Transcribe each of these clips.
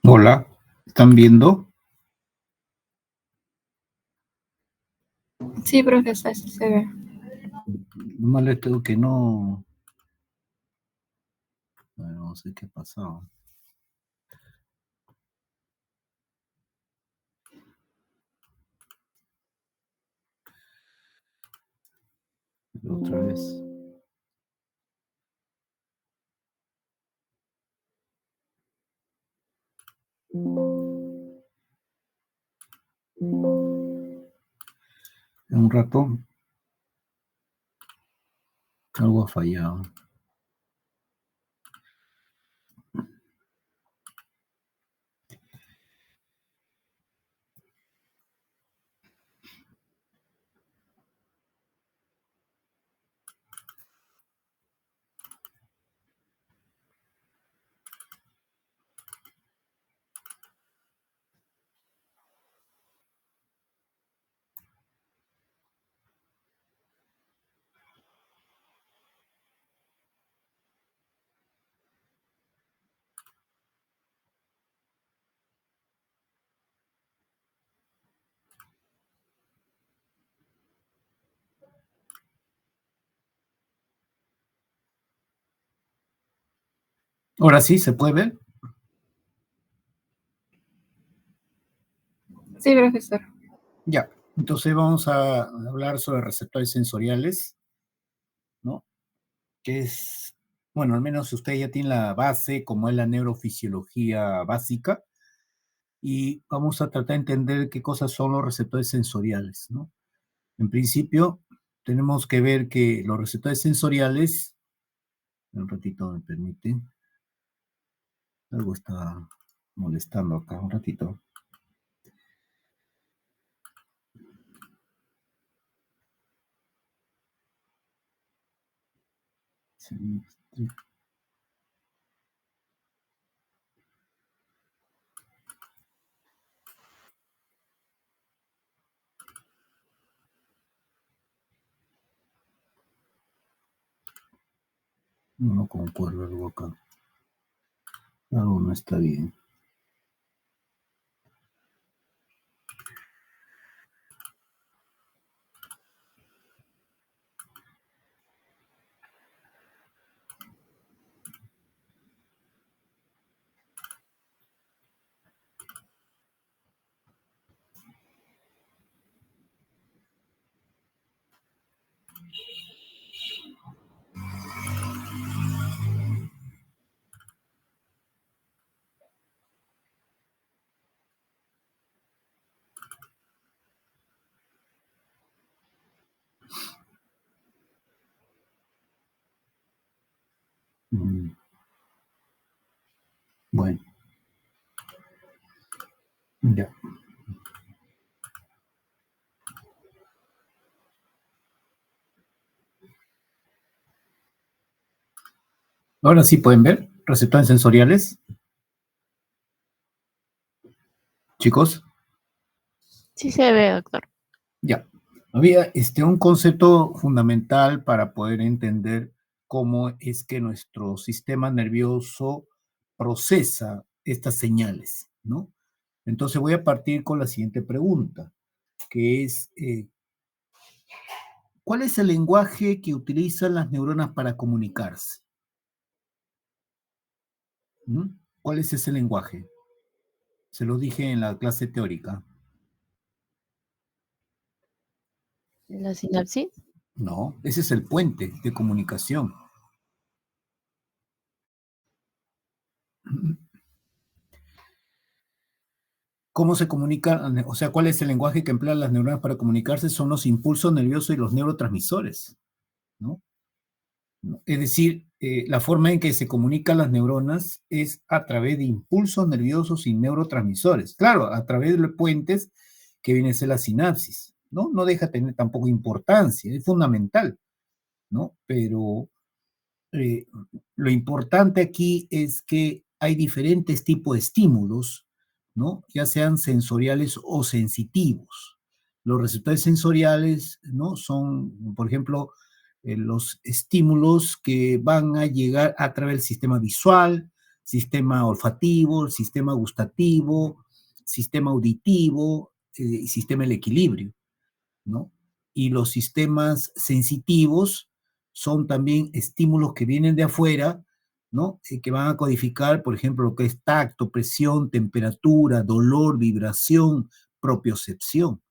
Hola, ¿están viendo? Sí, profesor, sí se ve. Nomás les tengo que no. Bueno, no sé qué ha pasado. Pero otra vez. En un rato algo ha fallado. Ahora sí, ¿se puede ver? Sí, profesor. Ya. Entonces vamos a hablar sobre receptores sensoriales, ¿no? Que es, bueno, al menos usted ya tiene la base, como es la neurofisiología básica, y vamos a tratar de entender qué cosas son los receptores sensoriales, ¿no? En principio, tenemos que ver que los receptores sensoriales, un ratito me permite, algo está molestando acá, un ratito. Sí, no concuerdo algo acá. Algo no está bien. Mm, Bueno, ya. Ahora sí pueden ver receptores sensoriales, chicos. Sí se ve, doctor. Ya. Había un concepto fundamental para poder entender cómo es que nuestro sistema nervioso procesa estas señales, ¿no? Entonces voy a partir con la siguiente pregunta, que es, ¿cuál es el lenguaje que utilizan las neuronas para comunicarse? ¿Mm? ¿Cuál es ese lenguaje? Se lo dije en la clase teórica. La sinapsis. No, ese es el puente de comunicación. ¿Cómo se comunica? O sea, ¿cuál es el lenguaje que emplean las neuronas para comunicarse? Son los impulsos nerviosos y los neurotransmisores, ¿no? Es decir, la forma en que se comunican las neuronas es a través de impulsos nerviosos y neurotransmisores. Claro, a través de los puentes que viene a ser la sinapsis, ¿no? No deja de tener tampoco importancia, es fundamental, ¿no? Pero eh, lo importante aquí es que hay diferentes tipos de estímulos, ¿no? Ya sean sensoriales o sensitivos. Los receptores sensoriales, ¿no? Son, por ejemplo, los estímulos que van a llegar a través del sistema visual, sistema olfativo, sistema gustativo, sistema auditivo y sistema del equilibrio, ¿no? Y los sistemas sensitivos son también estímulos que vienen de afuera, ¿no? Que van a codificar, por ejemplo, lo que es tacto, presión, temperatura, dolor, vibración, propiocepción,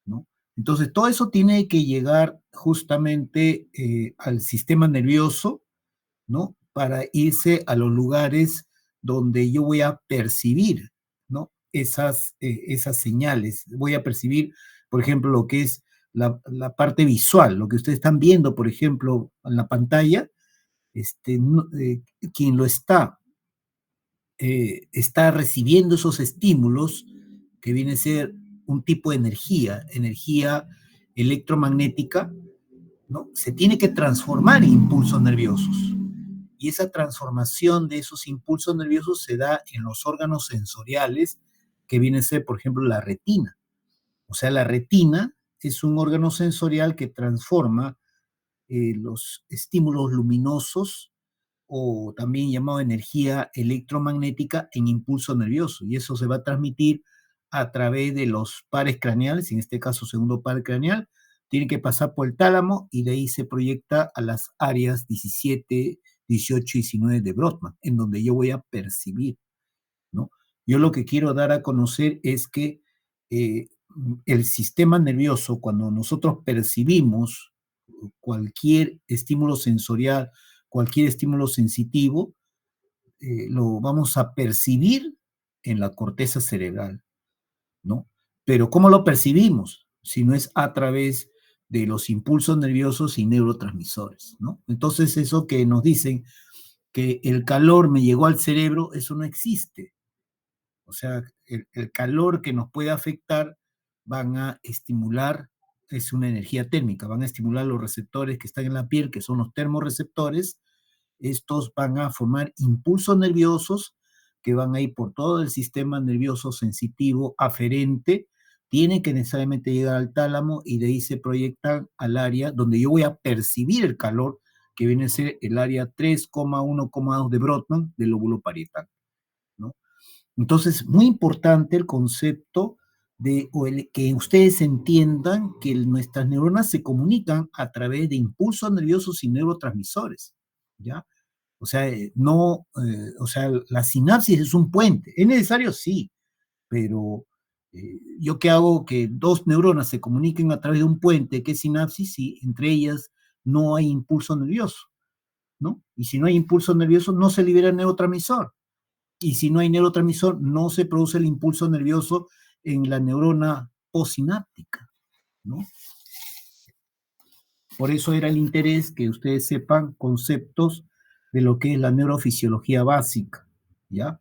¿no? Entonces, todo eso tiene que llegar justamente al sistema nervioso, ¿no? Para irse a los lugares donde yo voy a percibir, ¿no? Esas señales. Voy a percibir, por ejemplo, lo que es la parte visual, lo que ustedes están viendo, por ejemplo, en la pantalla, no, quien lo está recibiendo esos estímulos, que viene a ser un tipo de energía electromagnética, ¿no? Se tiene que transformar en impulsos nerviosos. Y esa transformación de esos impulsos nerviosos se da en los órganos sensoriales, que viene a ser, por ejemplo, la retina. O sea, la retina es un órgano sensorial que transforma los estímulos luminosos o también llamado energía electromagnética en impulso nervioso. Y eso se va a transmitir a través de los pares craneales, en este caso segundo par craneal, tiene que pasar por el tálamo y de ahí se proyecta a las áreas 17, 18 y 19 de Brodmann, en donde yo voy a percibir, ¿no? Yo lo que quiero dar a conocer es que eh, el sistema nervioso, cuando nosotros percibimos cualquier estímulo sensorial, cualquier estímulo sensitivo, lo vamos a percibir en la corteza cerebral, ¿no? Pero ¿cómo lo percibimos? Si no es a través de los impulsos nerviosos y neurotransmisores, ¿no? Entonces eso que nos dicen que el calor me llegó al cerebro, eso no existe. O sea, el calor que nos puede afectar van a estimular, es una energía térmica, van a estimular los receptores que están en la piel, que son los termorreceptores. Estos van a formar impulsos nerviosos que van a ir por todo el sistema nervioso sensitivo aferente, tienen que necesariamente llegar al tálamo y de ahí se proyectan al área donde yo voy a percibir el calor, que viene a ser el área 3,1,2 de Brodmann del lóbulo parietal, ¿no? Entonces, muy importante el concepto de que ustedes entiendan que nuestras neuronas se comunican a través de impulsos nerviosos y neurotransmisores, ¿ya? O sea, o sea, la sinapsis es un puente. ¿Es necesario? Sí, pero ¿yo qué hago? Que dos neuronas se comuniquen a través de un puente, que es sinapsis, y entre ellas no hay impulso nervioso, ¿no? Y si no hay impulso nervioso, no se libera el neurotransmisor. Y si no hay neurotransmisor, no se produce el impulso nervioso en la neurona postsináptica, ¿no? Por eso era el interés que ustedes sepan conceptos de lo que es la neurofisiología básica, ¿ya?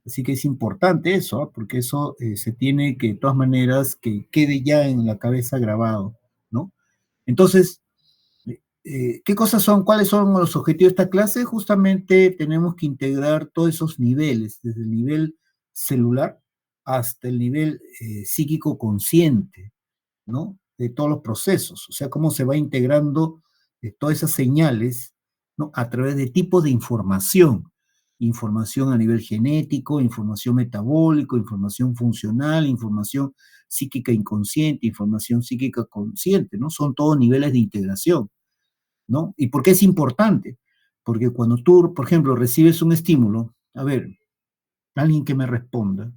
Así que es importante eso, ¿eh? Porque eso se tiene que, de todas maneras, que quede ya en la cabeza grabado, ¿no? Entonces, ¿qué cosas son, cuáles son los objetivos de esta clase? Justamente tenemos que integrar todos esos niveles, desde el nivel celular hasta el nivel psíquico consciente, ¿no? De todos los procesos, o sea, cómo se va integrando todas esas señales, ¿no? A través de tipos de información a nivel genético, información metabólico, información funcional, información psíquica inconsciente, información psíquica consciente, ¿no? Son todos niveles de integración, ¿no? ¿Y por qué es importante? Porque cuando tú, por ejemplo, recibes un estímulo, a ver, alguien que me responda,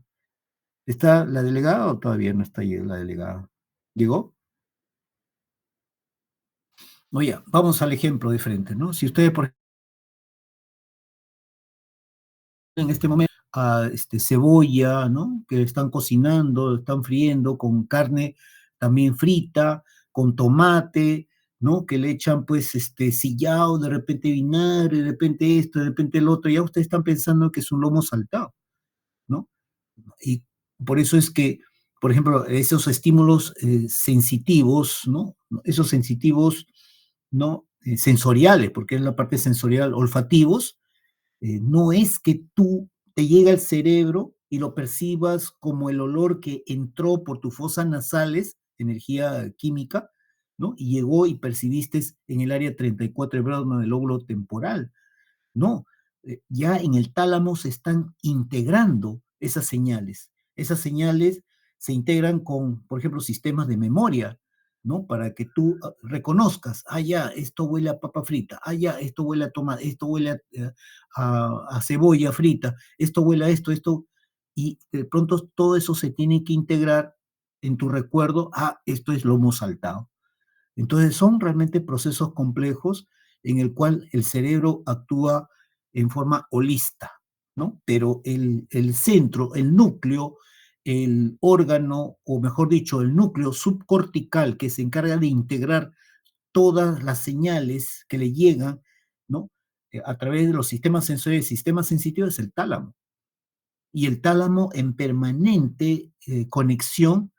¿está la delegada o todavía no está la delegada? ¿Llegó? Oye, vamos al ejemplo de frente, ¿no? Si ustedes, por ejemplo, en este momento, cebolla, ¿no? Que están cocinando, están friendo con carne también frita, con tomate, ¿no? Que le echan, pues, sillao, de repente vinagre, de repente esto, de repente el otro, ya ustedes están pensando que es un lomo saltado, ¿no? Y por eso es que, por ejemplo, esos estímulos sensitivos, ¿no? Esos sensitivos, ¿no? Sensoriales, porque es la parte sensorial, olfativos, no es que tú te llegue al cerebro y lo percibas como el olor que entró por tus fosas nasales, energía química, ¿no? Y llegó y percibiste en el área 34 de Brodmann del lóbulo temporal. No, ya en el tálamo se están integrando esas señales. Esas señales se integran con, por ejemplo, sistemas de memoria, ¿no? Para que tú reconozcas, ya, esto huele a papa frita, ya, esto huele a tomate, esto huele a cebolla frita, esto huele a esto, y de pronto todo eso se tiene que integrar en tu recuerdo, esto es lomo saltado. Entonces son realmente procesos complejos en el cual el cerebro actúa en forma holista, ¿no? Pero el centro, el núcleo, el órgano, o mejor dicho, el núcleo subcortical que se encarga de integrar todas las señales que le llegan, ¿no? A través de los sistemas sensoriales, sistemas sensitivos, es el tálamo. Y el tálamo en permanente conexión,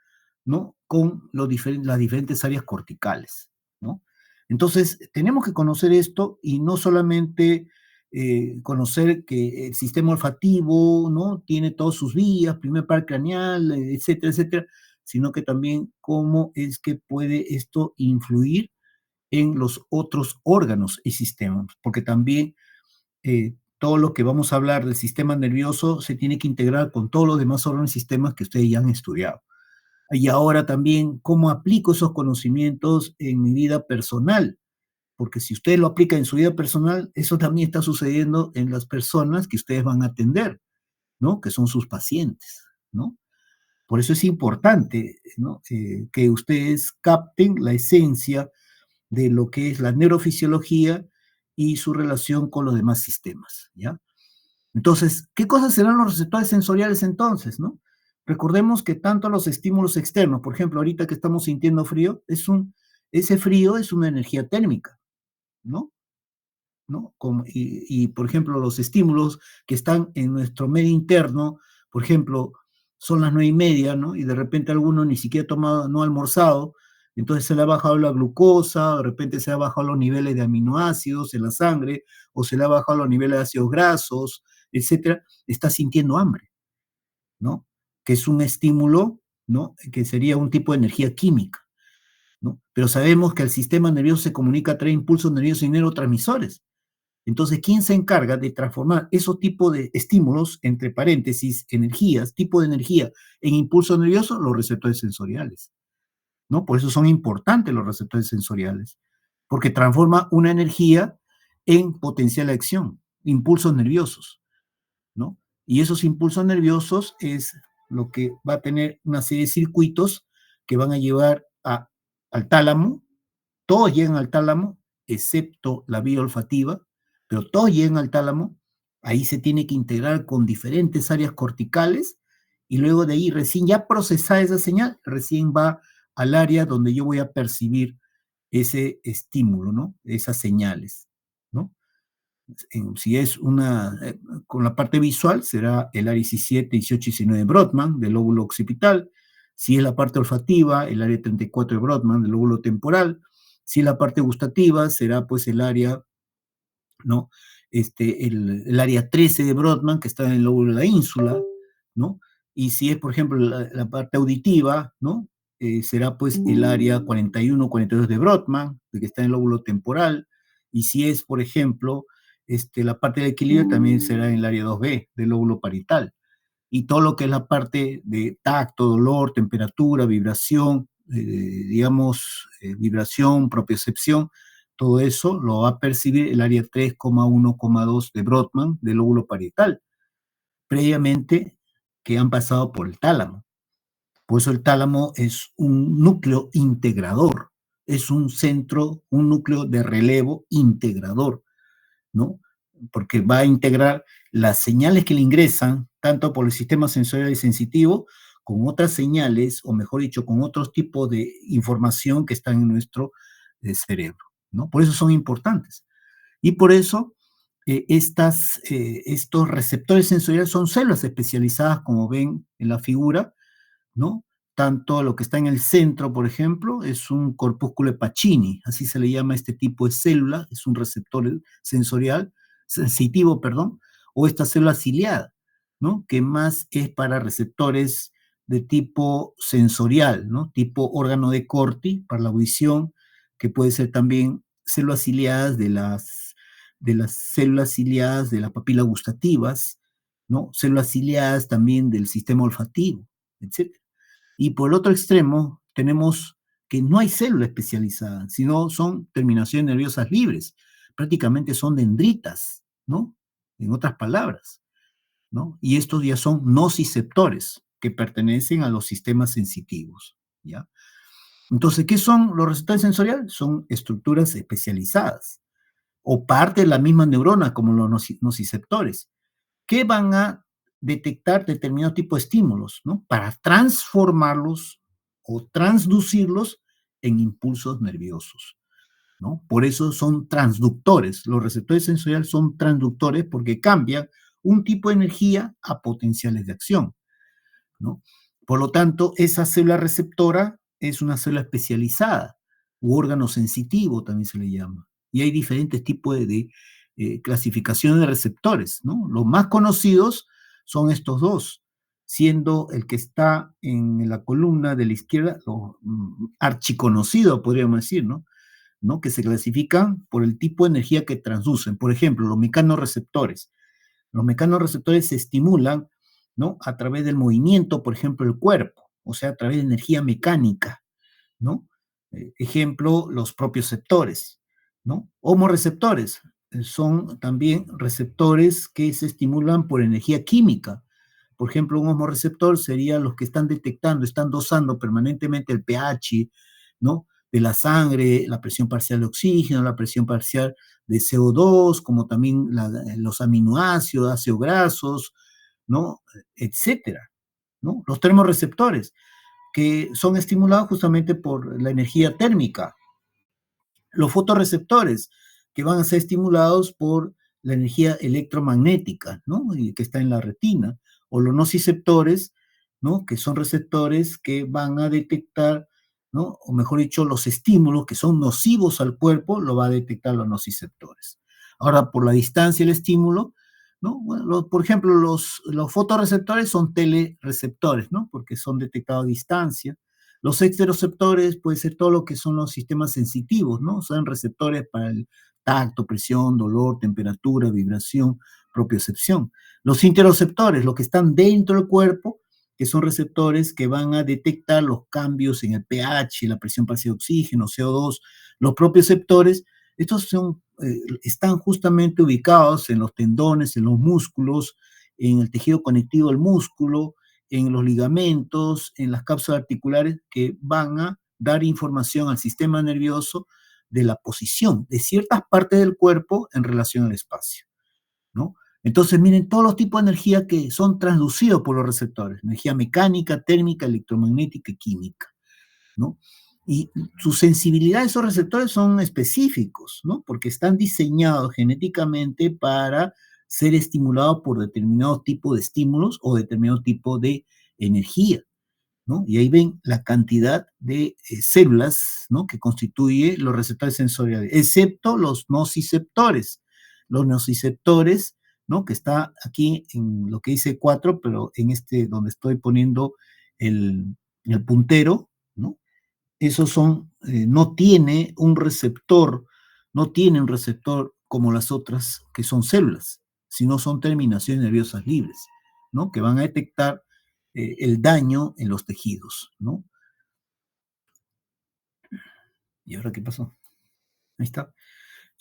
¿no? Con las diferentes áreas corticales, ¿no? Entonces, tenemos que conocer esto y no solamente conocer que el sistema olfativo, ¿no? Tiene todas sus vías, primer par craneal, etcétera, etcétera, sino que también cómo es que puede esto influir en los otros órganos y sistemas, porque también todo lo que vamos a hablar del sistema nervioso se tiene que integrar con todos los demás órganos y sistemas que ustedes ya han estudiado. Y ahora también, ¿cómo aplico esos conocimientos en mi vida personal? Porque si ustedes lo aplican en su vida personal, eso también está sucediendo en las personas que ustedes van a atender, ¿no? Que son sus pacientes, ¿no? Por eso es importante, ¿no? Que ustedes capten la esencia de lo que es la neurofisiología y su relación con los demás sistemas, ¿ya? Entonces, ¿qué cosas serán los receptores sensoriales entonces, no? Recordemos que tanto los estímulos externos, por ejemplo, ahorita que estamos sintiendo frío, ese frío es una energía térmica, ¿no? ¿No? Por ejemplo, los estímulos que están en nuestro medio interno, por ejemplo, son las 9:30, ¿no? Y de repente alguno ni siquiera ha tomado, no ha almorzado, entonces se le ha bajado la glucosa, de repente se le ha bajado los niveles de aminoácidos en la sangre, o se le ha bajado los niveles de ácidos grasos, etcétera, está sintiendo hambre, ¿no? Que es un estímulo, ¿no? Que sería un tipo de energía química, ¿no? Pero sabemos que el sistema nervioso se comunica a través de impulsos nerviosos y neurotransmisores. Entonces, ¿quién se encarga de transformar esos tipos de estímulos, entre paréntesis, energías, tipo de energía, en impulso nervioso? Los receptores sensoriales, ¿no? Por eso son importantes los receptores sensoriales, porque transforma una energía en potencial de acción, impulsos nerviosos, ¿no? Y esos impulsos nerviosos es lo que va a tener una serie de circuitos que van a llevar al tálamo. Todos llegan al tálamo, excepto la vía olfativa, pero todos llegan al tálamo. Ahí se tiene que integrar con diferentes áreas corticales y luego de ahí, recién ya procesada esa señal, recién va al área donde yo voy a percibir ese estímulo, ¿no? Esas señales, ¿no? Si es con la parte visual, será el área 17, 18 y 19 de Brodmann, del lóbulo occipital. Si es la parte olfativa, el área 34 de Brodmann, del lóbulo temporal. Si es la parte gustativa, será pues el área, ¿no? El área 13 de Brodmann, que está en el lóbulo de la ínsula, ¿no? Y si es, por ejemplo, la parte auditiva, ¿no? Será pues el área 41, 42 de Brodmann, que está en el lóbulo temporal. Y si es, por ejemplo, la parte del equilibrio, también será en el área 2B, del lóbulo parietal. Y todo lo que es la parte de tacto, dolor, temperatura, vibración, digamos, vibración, propiocepción, todo eso lo va a percibir el área 3,1,2 de Brodmann del lóbulo parietal, previamente que han pasado por el tálamo. Por eso el tálamo es un núcleo integrador, es un centro, un núcleo de relevo integrador, ¿no? Porque va a integrar las señales que le ingresan, tanto por el sistema sensorial y sensitivo, con otras señales, o mejor dicho, con otros tipos de información que están en nuestro cerebro, ¿no? Por eso son importantes. Y por eso estos receptores sensoriales son células especializadas, como ven en la figura, ¿no? Tanto lo que está en el centro, por ejemplo, es un corpúsculo de Pacini, así se le llama este tipo de célula, es un receptor sensorial, sensitivo, perdón, o esta célula ciliada, ¿no? Que más es para receptores de tipo sensorial, ¿no? Tipo órgano de Corti para la audición, que puede ser también células ciliadas de las células ciliadas de las papilas gustativas, ¿no? Células ciliadas también del sistema olfativo, etc. Y por el otro extremo tenemos que no hay célula especializada, sino son terminaciones nerviosas libres, prácticamente son dendritas, ¿no? En otras palabras, ¿no? Y estos ya son nociceptores, que pertenecen a los sistemas sensitivos, ¿ya? Entonces, ¿qué son los receptores sensoriales? Son estructuras especializadas, o parte de la misma neurona, como los nociceptores, que van a detectar determinado tipo de estímulos, ¿no? Para transformarlos o transducirlos en impulsos nerviosos, ¿no? Por eso son transductores. Los receptores sensoriales son transductores porque cambian un tipo de energía a potenciales de acción, ¿no? Por lo tanto, esa célula receptora es una célula especializada, u órgano sensitivo también se le llama. Y hay diferentes tipos de clasificaciones de receptores, ¿no? Los más conocidos son estos dos, siendo el que está en la columna de la izquierda, lo archiconocido, podríamos decir, ¿no? ¿No? Que se clasifican por el tipo de energía que transducen. Por ejemplo, los mecanorreceptores. Los mecanorreceptores se estimulan, ¿no? A través del movimiento, por ejemplo, el cuerpo, o sea, a través de energía mecánica, ¿no? Ejemplo, los propioceptores, ¿no? Homorreceptores son también receptores que se estimulan por energía química. Por ejemplo, un homorreceptor sería los que están detectando, están dosando permanentemente el pH, ¿no? De la sangre, la presión parcial de oxígeno, la presión parcial de CO2, como también los aminoácidos, ácidos grasos, ¿no? Etcétera, ¿no? Los termorreceptores, que son estimulados justamente por la energía térmica. Los fotorreceptores, que van a ser estimulados por la energía electromagnética, ¿no? Y que está en la retina. O los nociceptores, ¿no? Que son receptores que van a detectar, ¿no? O mejor dicho, los estímulos que son nocivos al cuerpo, lo va a detectar los nociceptores. Ahora, por la distancia del estímulo, ¿no? Bueno, por ejemplo, los fotorreceptores son telereceptores, ¿no? Porque son detectados a distancia. Los exteroceptores puede ser todo lo que son los sistemas sensitivos, ¿no? Son receptores para el tacto, presión, dolor, temperatura, vibración, propiocepción. Los interoceptores, los que están dentro del cuerpo, que son receptores que van a detectar los cambios en el pH, la presión parcial de oxígeno, CO2. Los propioceptores, estos están justamente ubicados en los tendones, en los músculos, en el tejido conectivo del músculo, en los ligamentos, en las cápsulas articulares, que van a dar información al sistema nervioso de la posición de ciertas partes del cuerpo en relación al espacio, ¿no? Entonces, miren todos los tipos de energía que son transducidos por los receptores: energía mecánica, térmica, electromagnética y química, ¿no? Y su sensibilidad a esos receptores son específicos, ¿no? Porque están diseñados genéticamente para ser estimulados por determinado tipo de estímulos o determinado tipo de energía, ¿no? Y ahí ven la cantidad de células, ¿no? Que constituye los receptores sensoriales, excepto los nociceptores. Los nociceptores, ¿no? Que está aquí en lo que dice 4, pero en este donde estoy poniendo el puntero, ¿no? Esos son, no tiene un receptor, no tiene un receptor como las otras que son células, sino son terminaciones nerviosas libres, ¿no? Que van a detectar el daño en los tejidos, ¿no? ¿Y ahora qué pasó? Ahí está.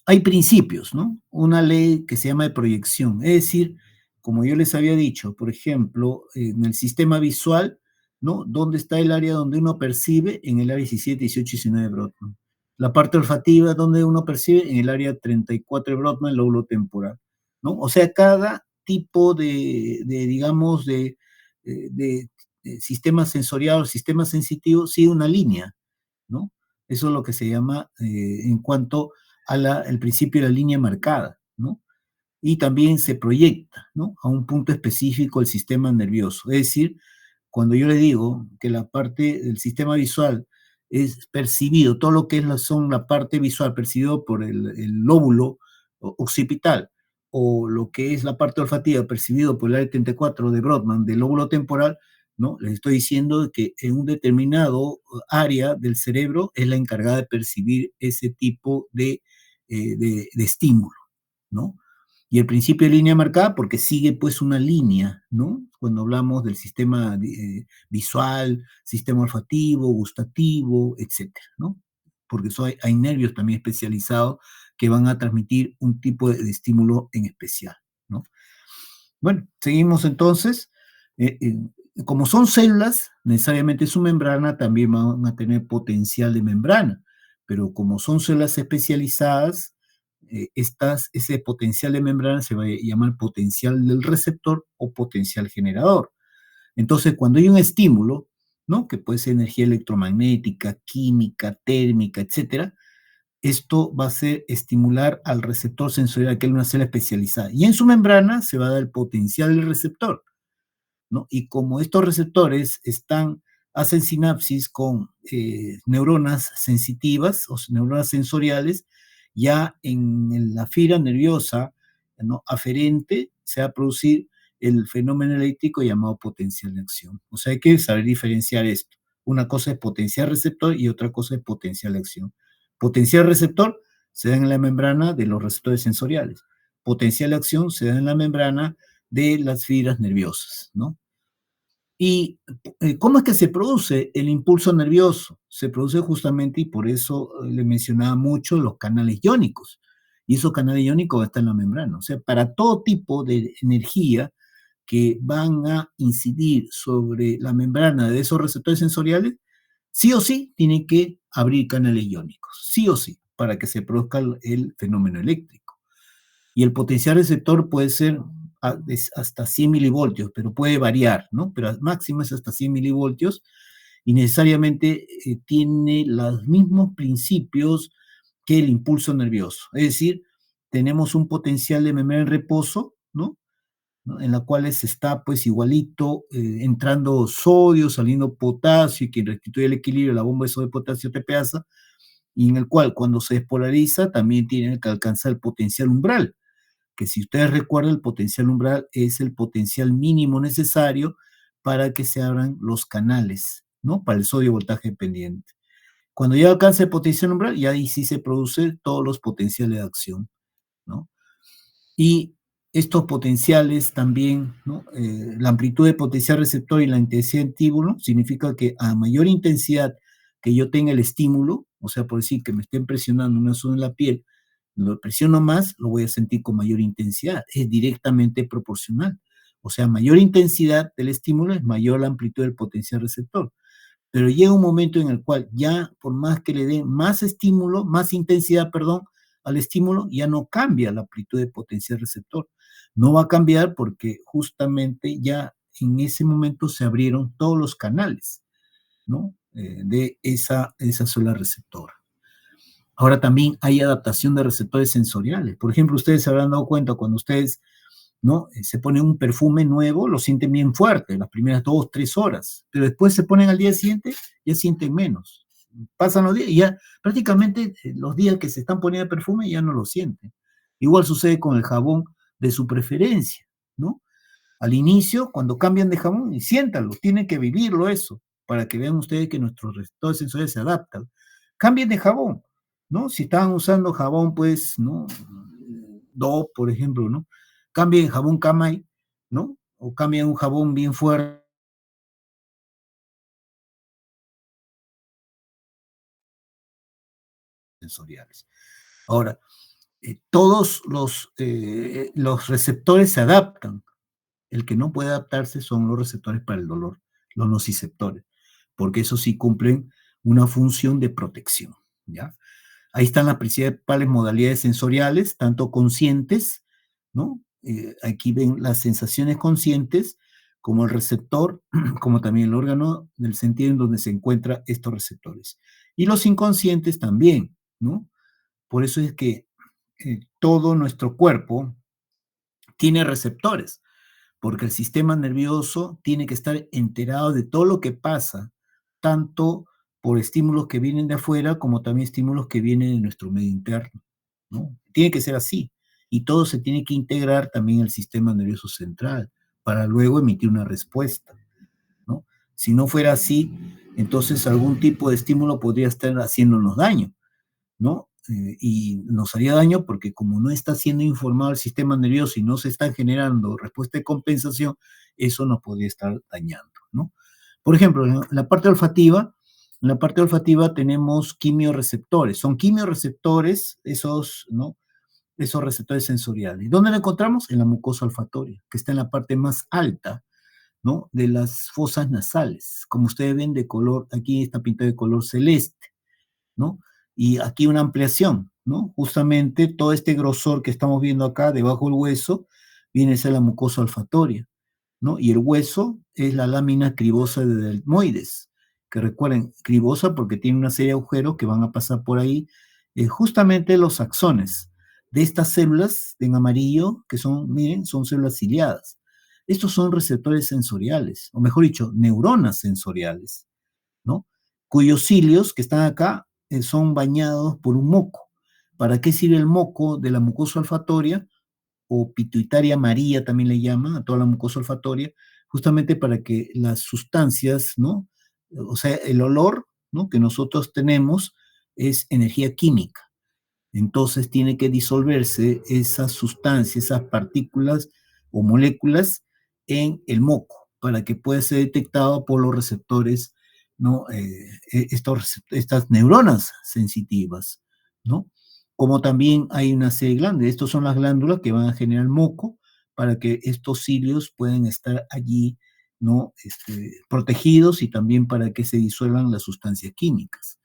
Hay principios, ¿no? Una ley que se llama de proyección, es decir, como yo les había dicho, por ejemplo, en el sistema visual, ¿no? ¿Dónde está el área donde uno percibe? En el área 17, 18 y 19 de Brodmann. La parte olfativa, donde uno percibe? En el área 34 de Brodmann, lóbulo temporal, ¿no? O sea, cada tipo digamos, de sistema sensorial o sistema sensitivo sigue una línea, ¿no? Eso es lo que se llama en cuanto el principio de la línea marcada, ¿no? Y también se proyecta, ¿no? A un punto específico del sistema nervioso. Es decir, cuando yo le digo que la parte del sistema visual es percibido, todo lo que son la parte visual percibido por el lóbulo occipital, o lo que es la parte olfativa percibido por el área 34 de Brodmann, del lóbulo temporal, ¿no? Les estoy diciendo que en un determinado área del cerebro es la encargada de percibir ese tipo de estímulo, ¿no? Y el principio de línea marcada porque sigue pues una línea, ¿no? Cuando hablamos del sistema visual, sistema olfativo, gustativo, etcétera, ¿no? Porque hay nervios también especializados que van a transmitir un tipo de estímulo en especial, ¿no? Bueno, seguimos entonces. Como son células, necesariamente su membrana también van a tener potencial de membrana, pero como son células especializadas, ese potencial de membrana se va a llamar potencial del receptor o potencial generador. Entonces, cuando hay un estímulo, ¿no? Que puede ser energía electromagnética, química, térmica, etcétera, esto va a ser estimular al receptor sensorial, que es una célula especializada. Y en su membrana se va a dar el potencial del receptor, ¿no? Y como estos receptores hacen sinapsis con neuronas sensitivas o neuronas sensoriales, ya en la fibra nerviosa, ¿no?, aferente se va a producir el fenómeno eléctrico llamado potencial de acción. O sea, hay que saber diferenciar esto. Una cosa es potencial receptor y otra cosa es potencial de acción. Potencial receptor se da en la membrana de los receptores sensoriales. Potencial de acción se da en la membrana de las fibras nerviosas, ¿no? ¿Y cómo es que se produce el impulso nervioso? Se produce justamente, y por eso le mencionaba mucho, los canales iónicos. Y esos canales iónicos están en la membrana. O sea, para todo tipo de energía que van a incidir sobre la membrana de esos receptores sensoriales, sí o sí tiene que abrir canales iónicos, sí o sí, para que se produzca el fenómeno eléctrico. Y el potencial receptor puede ser hasta 100 milivoltios, pero puede variar, ¿no? Pero al máximo es hasta 100 milivoltios y necesariamente tiene los mismos principios que el impulso nervioso. Es decir, tenemos un potencial de membrana en reposo, ¿no? En la cual está pues igualito, entrando sodio, saliendo potasio, y quien restituye el equilibrio, la bomba de sodio de potasio TPasa, y en el cual cuando se despolariza también tiene que alcanzar el potencial umbral, que si ustedes recuerdan, el potencial umbral es el potencial mínimo necesario para que se abran los canales, ¿no? Para el sodio voltaje dependiente. Cuando ya alcanza el potencial umbral, ya ahí sí se produce todos los potenciales de acción, ¿no? Y estos potenciales también, ¿no? La amplitud de potencial receptor y la intensidad de estímulo significa que a mayor intensidad que yo tenga el estímulo, o sea, por decir que me estén presionando una zona en la piel, lo presiono más, lo voy a sentir con mayor intensidad. Es directamente proporcional. O sea, mayor intensidad del estímulo es mayor la amplitud del potencial receptor. Pero llega un momento en el cual ya, por más que le dé más estímulo, más intensidad, perdón, al estímulo, ya no cambia la amplitud de potencial receptor. No va a cambiar porque justamente ya en ese momento se abrieron todos los canales, ¿no? De esa sola receptora. Ahora también hay adaptación de receptores sensoriales. Por ejemplo, ustedes se habrán dado cuenta cuando ustedes, ¿no?, se ponen un perfume nuevo, lo sienten bien fuerte las primeras 2, 3 horas, pero después se ponen al día siguiente, ya sienten menos. Pasan los días y ya prácticamente los días que se están poniendo el perfume ya no lo sienten. Igual sucede con el jabón de su preferencia, ¿no? Al inicio, cuando cambian de jabón, y siéntanlo, tienen que vivirlo eso, para que vean ustedes que nuestros receptores sensoriales se adaptan. Cambien de jabón, ¿no? Si estaban usando jabón, pues, ¿no?, Dove, por ejemplo, ¿no? Cambien jabón Camay, ¿no? O cambien un jabón bien fuerte. Sensoriales. Ahora, todos los receptores se adaptan. El que no puede adaptarse son los receptores para el dolor, los nociceptores, porque esos sí cumplen una función de protección, ¿ya? Ahí están las principales modalidades sensoriales, tanto conscientes, ¿no? Aquí ven las sensaciones conscientes, como el receptor, como también el órgano del sentido en donde se encuentran estos receptores. Y los inconscientes también, ¿no? Por eso es que todo nuestro cuerpo tiene receptores, porque el sistema nervioso tiene que estar enterado de todo lo que pasa, tanto por estímulos que vienen de afuera como también estímulos que vienen de nuestro medio interno, ¿no? Tiene que ser así. Y todo se tiene que integrar también al sistema nervioso central para luego emitir una respuesta, ¿no? Si no fuera así, entonces algún tipo de estímulo podría estar haciéndonos daño, ¿no? y nos haría daño porque como no está siendo informado el sistema nervioso y no se está generando respuesta de compensación, eso nos podría estar dañando, ¿no? Por ejemplo, en la parte olfativa tenemos quimiorreceptores. Son quimiorreceptores esos, ¿no? Esos receptores sensoriales. ¿Dónde lo encontramos? En la mucosa olfatoria, que está en la parte más alta, ¿no? De las fosas nasales. Como ustedes ven de color, aquí está pintado de color celeste, ¿no? Y aquí una ampliación, ¿no? Justamente todo este grosor que estamos viendo acá debajo del hueso viene a ser la mucosa olfatoria, ¿no? Y el hueso es la lámina cribosa de delmoides, que recuerden, cribosa porque tiene una serie de agujeros que van a pasar por ahí, justamente los axones de estas células en amarillo, que son, miren, son células ciliadas. Estos son receptores sensoriales, o mejor dicho, neuronas sensoriales, ¿no? Cuyos cilios que están acá son bañados por un moco. ¿Para qué sirve el moco de la mucosa olfatoria? O pituitaria amarilla también le llaman a toda la mucosa olfatoria, justamente para que las sustancias, ¿no? O sea, el olor, ¿no? Que nosotros tenemos es energía química. Entonces tiene que disolverse esas sustancias, esas partículas o moléculas en el moco para que pueda ser detectado por los receptores, ¿no? Estas neuronas sensitivas, ¿no? Como también hay una serie de glándulas. Estas son las glándulas que van a generar moco para que estos cilios puedan estar allí, ¿no? Protegidos y también para que se disuelvan las sustancias químicas,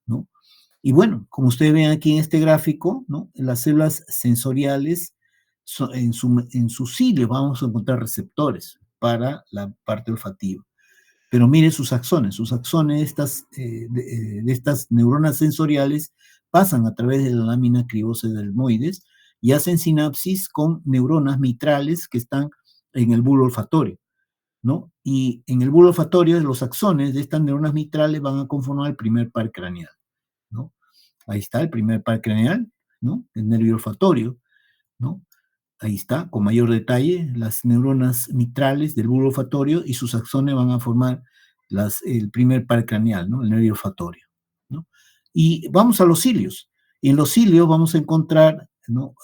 ¿no? Y bueno, como ustedes ven aquí en este gráfico, ¿no? Las células sensoriales, en su cilios vamos a encontrar receptores para la parte olfativa. Pero miren sus axones de estas neuronas sensoriales pasan a través de la lámina cribosa de delmoides y hacen sinapsis con neuronas mitrales que están en el bulbo olfatorio, ¿no? Y en el bulbo olfatorio, los axones de estas neuronas mitrales van a conformar el primer par craneal, ¿no? Ahí está el primer par craneal, ¿no? El nervio olfatorio, ¿no? Ahí está, con mayor detalle, las neuronas mitrales del bulbo olfatorio y sus axones van a formar el primer par craneal, ¿no? El nervio olfatorio, ¿no? Y vamos a los cilios. Y en los cilios vamos a encontrar, ¿no?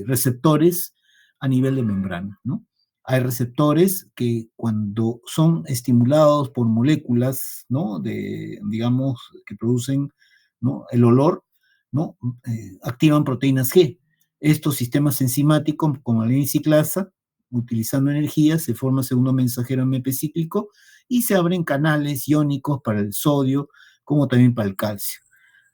Receptores a nivel de membrana, ¿no? Hay receptores que cuando son estimulados por moléculas, ¿no? Digamos, que producen, ¿no? El olor, ¿no? Activan proteínas G. Estos sistemas enzimáticos, como la enciclasa, utilizando energía, se forma segundo mensajero MP cíclico y se abren canales iónicos para el sodio, como también para el calcio,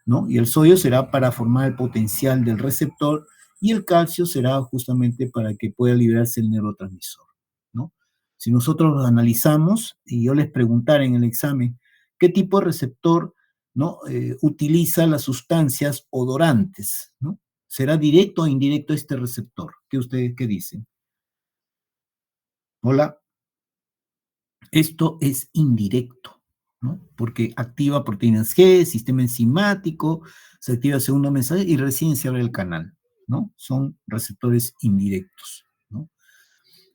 ¿no? Y el sodio será para formar el potencial del receptor y el calcio será justamente para que pueda liberarse el neurotransmisor, ¿no? Si nosotros analizamos, y yo les preguntara en el examen, ¿qué tipo de receptor, ¿no? Utiliza las sustancias odorantes, ¿no? ¿Será directo o indirecto este receptor? ¿Qué ustedes qué dicen? Hola, esto es indirecto, ¿no? Porque activa proteínas G, sistema enzimático, se activa el segundo mensaje y recién se abre el canal, ¿no? Son receptores indirectos, ¿no?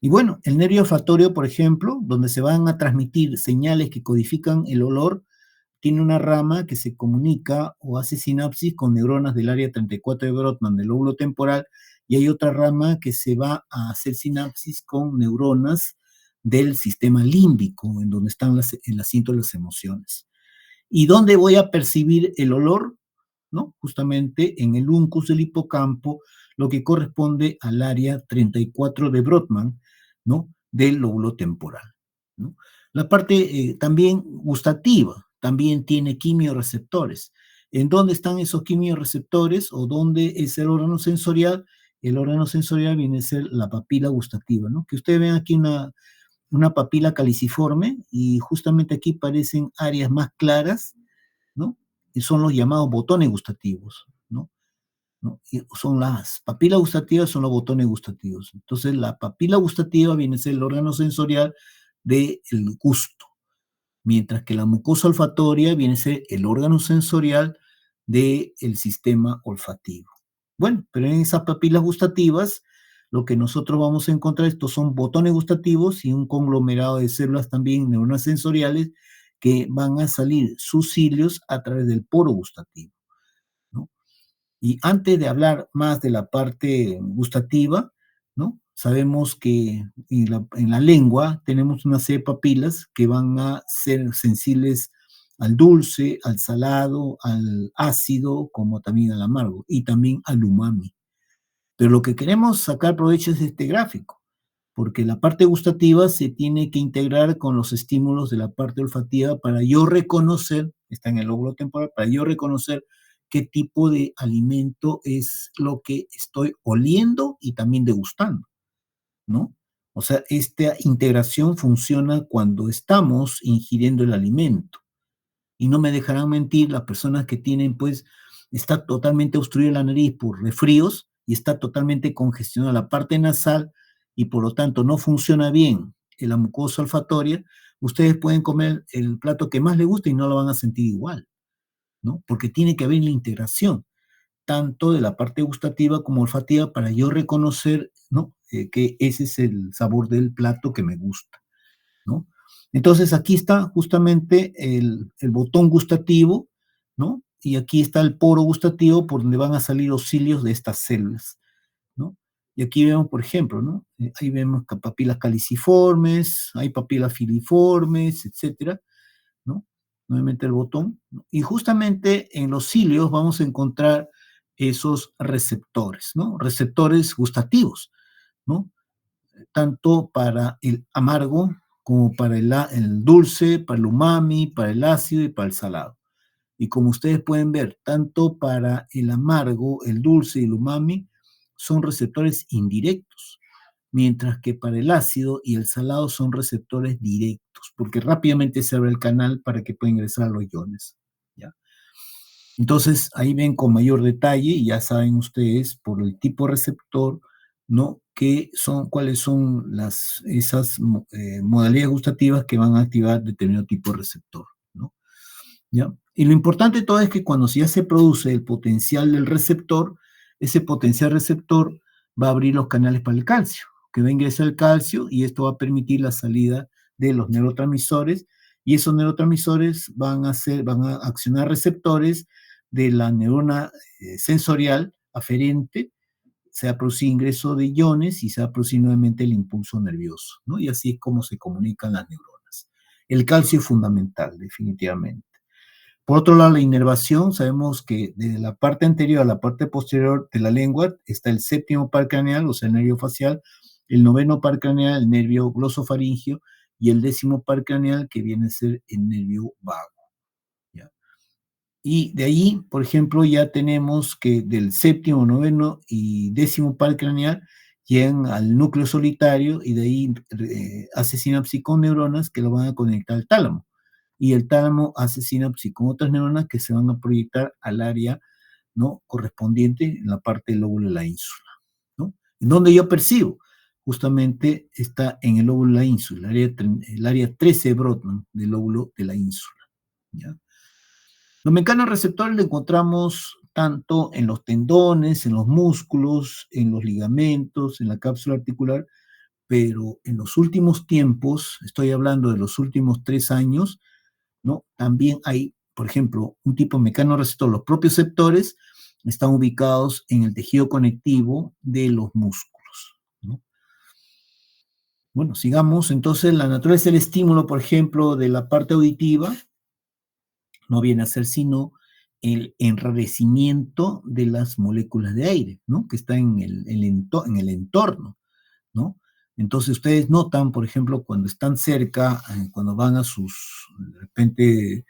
Y bueno, el nervio olfatorio, por ejemplo, donde se van a transmitir señales que codifican el olor, tiene una rama que se comunica o hace sinapsis con neuronas del área 34 de Brodmann del lóbulo temporal, y hay otra rama que se va a hacer sinapsis con neuronas del sistema límbico, en donde están el asiento de las emociones. ¿Y dónde voy a percibir el olor? ¿No? Justamente en el uncus del hipocampo, lo que corresponde al área 34 de Brodmann, ¿no? Del lóbulo temporal, ¿no? La parte también gustativa también tiene quimiorreceptores. ¿En dónde están esos quimiorreceptores o dónde es el órgano sensorial? El órgano sensorial viene a ser la papila gustativa, ¿no? Que ustedes ven aquí una papila caliciforme y justamente aquí parecen áreas más claras, ¿no? Y son los llamados botones gustativos, ¿no? ¿No? Y son las papilas gustativas, son los botones gustativos. Entonces, la papila gustativa viene a ser el órgano sensorial del gusto, mientras que la mucosa olfatoria viene a ser el órgano sensorial del sistema olfativo. Bueno, pero en esas papilas gustativas, lo que nosotros vamos a encontrar, estos son botones gustativos y un conglomerado de células también neuronas sensoriales que van a salir sus cilios a través del poro gustativo, ¿no? Y antes de hablar más de la parte gustativa, ¿no? Sabemos que en la lengua tenemos una serie de papilas que van a ser sensibles al dulce, al salado, al ácido, como también al amargo, y también al umami. Pero lo que queremos sacar provecho es de este gráfico, porque la parte gustativa se tiene que integrar con los estímulos de la parte olfativa para yo reconocer, está en el lóbulo temporal, para yo reconocer qué tipo de alimento es lo que estoy oliendo y también degustando, ¿no? O sea, esta integración funciona cuando estamos ingiriendo el alimento. Y no me dejarán mentir las personas que tienen, pues, está totalmente obstruida la nariz por resfríos y está totalmente congestionada la parte nasal y por lo tanto no funciona bien la mucosa olfatoria, ustedes pueden comer el plato que más les gusta y no lo van a sentir igual, ¿no? Porque tiene que haber la integración, tanto de la parte gustativa como olfativa, para yo reconocer, ¿no? Que ese es el sabor del plato que me gusta, ¿no? Entonces aquí está justamente el botón gustativo, ¿no? Y aquí está el poro gustativo por donde van a salir los cilios de estas células, ¿no? Y aquí vemos, por ejemplo, ¿no? Ahí vemos papilas caliciformes, hay papilas filiformes, etcétera, ¿no? Nuevamente el botón, ¿no? Y justamente en los cilios vamos a encontrar esos receptores, ¿no? Receptores gustativos, ¿no? Tanto para el amargo como para el dulce, para el umami, para el ácido y para el salado. Y como ustedes pueden ver, tanto para el amargo, el dulce y el umami son receptores indirectos, mientras que para el ácido y el salado son receptores directos, porque rápidamente se abre el canal para que pueda ingresar a los iones, ¿ya? Entonces, ahí ven con mayor detalle, y ya saben ustedes por el tipo receptor, ¿no? Cuáles son esas modalidades gustativas que van a activar determinado tipo de receptor, ¿no? ¿Ya? Y lo importante de todo es que cuando ya se produce el potencial del receptor, ese potencial receptor va a abrir los canales para el calcio, que va a ingresar el calcio y esto va a permitir la salida de los neurotransmisores, y esos neurotransmisores van a accionar receptores de la neurona sensorial aferente, se va a producir ingreso de iones y se va a producir nuevamente el impulso nervioso, ¿no? Y así es como se comunican las neuronas. El calcio es fundamental, definitivamente. Por otro lado, la inervación, sabemos que de la parte anterior a la parte posterior de la lengua está el séptimo par craneal, o sea, el nervio facial, el noveno par craneal, el nervio glosofaringio, y el décimo par craneal, que viene a ser el nervio vago, ¿ya? Y de ahí, por ejemplo, ya tenemos que del séptimo, noveno y décimo par craneal llegan al núcleo solitario y de ahí hace sinapsis con neuronas que lo van a conectar al tálamo. Y el tálamo hace sinapsis con otras neuronas que se van a proyectar al área, ¿no? Correspondiente en la parte del lóbulo de la ínsula, ¿no? En donde yo percibo, justamente está en el lóbulo de la ínsula, el área 13 de Brodmann del lóbulo de la ínsula, ¿ya? Los mecanorreceptores lo encontramos tanto en los tendones, en los músculos, en los ligamentos, en la cápsula articular, pero en los últimos tiempos, estoy hablando de los últimos 3 años, ¿no? También hay, por ejemplo, un tipo de mecanorreceptor. Los propioceptores están ubicados en el tejido conectivo de los músculos, ¿no? Bueno, sigamos. Entonces, la naturaleza del estímulo, por ejemplo, de la parte auditiva, no viene a ser sino el enrarecimiento de las moléculas de aire, ¿no? Que está en el entorno, ¿no? Entonces ustedes notan, por ejemplo, cuando están cerca, cuando van a sus, de repente,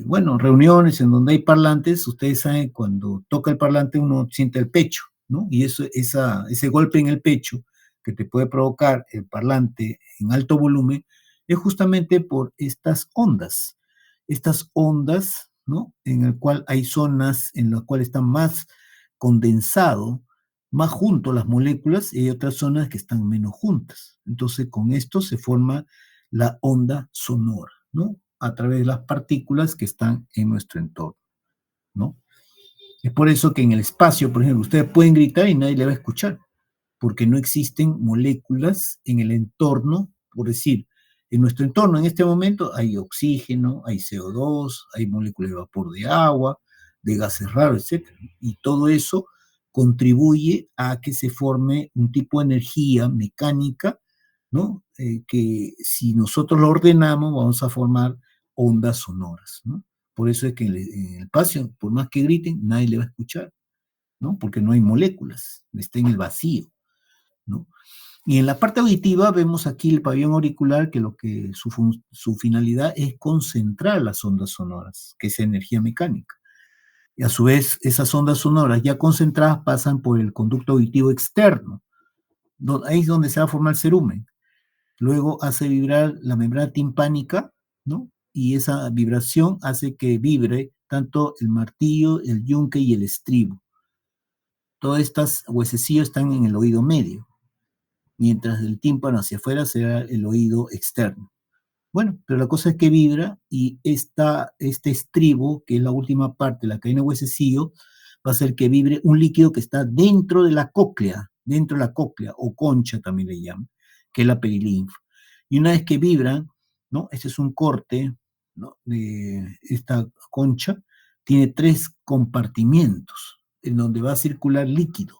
bueno, reuniones en donde hay parlantes, ustedes saben, cuando toca el parlante uno siente el pecho, ¿no? Y ese golpe en el pecho que te puede provocar el parlante en alto volumen es justamente por estas ondas, ¿no? En el cual hay zonas en las cuales están más condensado, más juntos las moléculas, y hay otras zonas que están menos juntas. Entonces, con esto se forma la onda sonora, ¿no? A través de las partículas que están en nuestro entorno, ¿no? Es por eso que en el espacio, por ejemplo, ustedes pueden gritar y nadie le va a escuchar, porque no existen moléculas en el entorno, por decir, en nuestro entorno en este momento hay oxígeno, hay CO2, hay moléculas de vapor de agua, de gases raros, etc. Y todo eso contribuye a que se forme un tipo de energía mecánica, ¿no? Que si nosotros lo ordenamos, vamos a formar ondas sonoras, ¿no? Por eso es que en el espacio, por más que griten, nadie le va a escuchar, ¿no? Porque no hay moléculas, está en el vacío, ¿no? Y en la parte auditiva vemos aquí el pabellón auricular, que su finalidad es concentrar las ondas sonoras, que es energía mecánica. Y a su vez, esas ondas sonoras ya concentradas pasan por el conducto auditivo externo. Ahí es donde se va a formar el cerumen. Luego hace vibrar la membrana timpánica, ¿no? Y esa vibración hace que vibre tanto el martillo, el yunque y el estribo. Todas estas huesecillos están en el oído medio, mientras del tímpano hacia afuera será el oído externo. Bueno, pero la cosa es que vibra y este estribo, que es la última parte de la cadena huesecillo, va a hacer que vibre un líquido que está dentro de la cóclea, o concha también le llaman, que es la perilinfa. Y una vez que vibran, ¿no? Este es un corte, ¿no? De esta concha, tiene 3 compartimientos en donde va a circular líquido.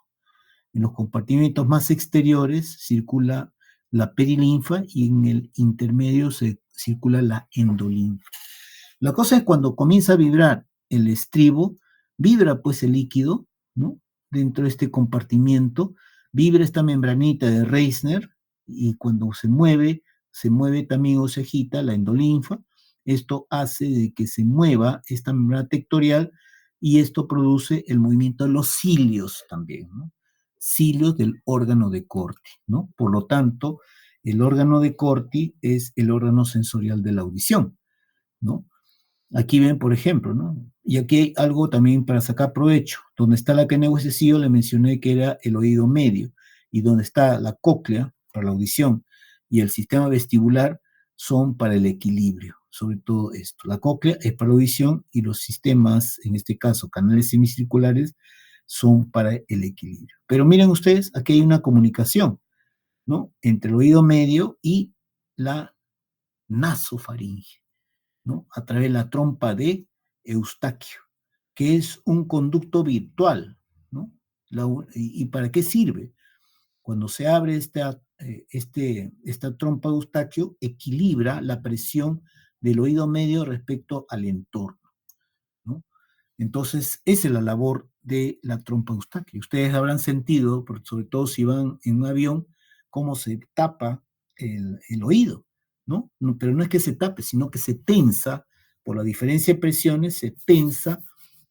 En los compartimentos más exteriores circula la perilinfa y en el intermedio se circula la endolinfa. La cosa es cuando comienza a vibrar el estribo, vibra pues el líquido, ¿no? Dentro de este compartimiento, vibra esta membranita de Reissner y cuando se mueve también o se agita la endolinfa. Esto hace de que se mueva esta membrana tectorial y esto produce el movimiento de los cilios también, ¿no? Cilios del órgano de Corti, ¿no? Por lo tanto, el órgano de Corti es el órgano sensorial de la audición, ¿no? Aquí ven, por ejemplo, ¿no? Y aquí hay algo también para sacar provecho. Donde está la cadena huesecillo, le mencioné que era el oído medio, y donde está la cóclea para la audición y el sistema vestibular son para el equilibrio, sobre todo esto. La cóclea es para la audición y los sistemas, en este caso canales semicirculares, son para el equilibrio. Pero miren ustedes, aquí hay una comunicación, ¿no? Entre el oído medio y la nasofaringe, ¿no? A través de la trompa de Eustaquio, que es un conducto virtual, ¿no? ¿Y para qué sirve? Cuando se abre esta trompa de Eustaquio, equilibra la presión del oído medio respecto al entorno, ¿no? Entonces, esa es la labor de la trompa Eustaquio. Ustedes habrán sentido, sobre todo si van en un avión, cómo se tapa el oído, ¿no? Pero no es que se tape, sino que se tensa, por la diferencia de presiones, se tensa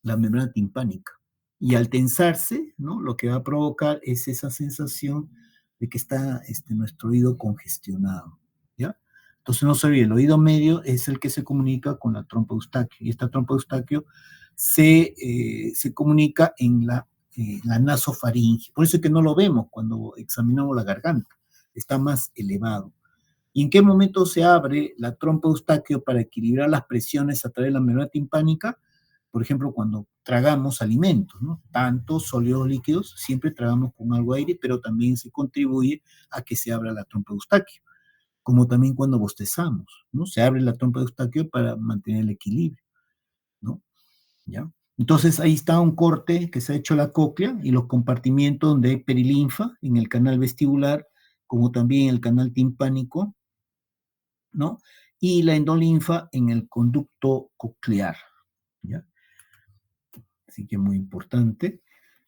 la membrana timpánica. Y al tensarse, ¿no? Lo que va a provocar es esa sensación de que está nuestro oído congestionado, ¿ya? Entonces no se olvide, el oído medio es el que se comunica con la trompa Eustaquio, y esta trompa Eustaquio se comunica en la nasofaringe. Por eso es que no lo vemos cuando examinamos la garganta, está más elevado. ¿Y en qué momento se abre la trompa Eustaquio para equilibrar las presiones a través de la membrana timpánica? Por ejemplo, cuando tragamos alimentos, ¿no? Tanto sólidos líquidos, siempre tragamos con algo de aire, pero también se contribuye a que se abra la trompa Eustaquio. Como también cuando bostezamos, ¿no? Se abre la trompa Eustaquio para mantener el equilibrio, ¿no? ¿Ya? Entonces ahí está un corte que se ha hecho la cóclea y los compartimientos donde hay perilinfa en el canal vestibular, como también en el canal timpánico, ¿no? Y la endolinfa en el conducto coclear, ¿ya? Así que muy importante.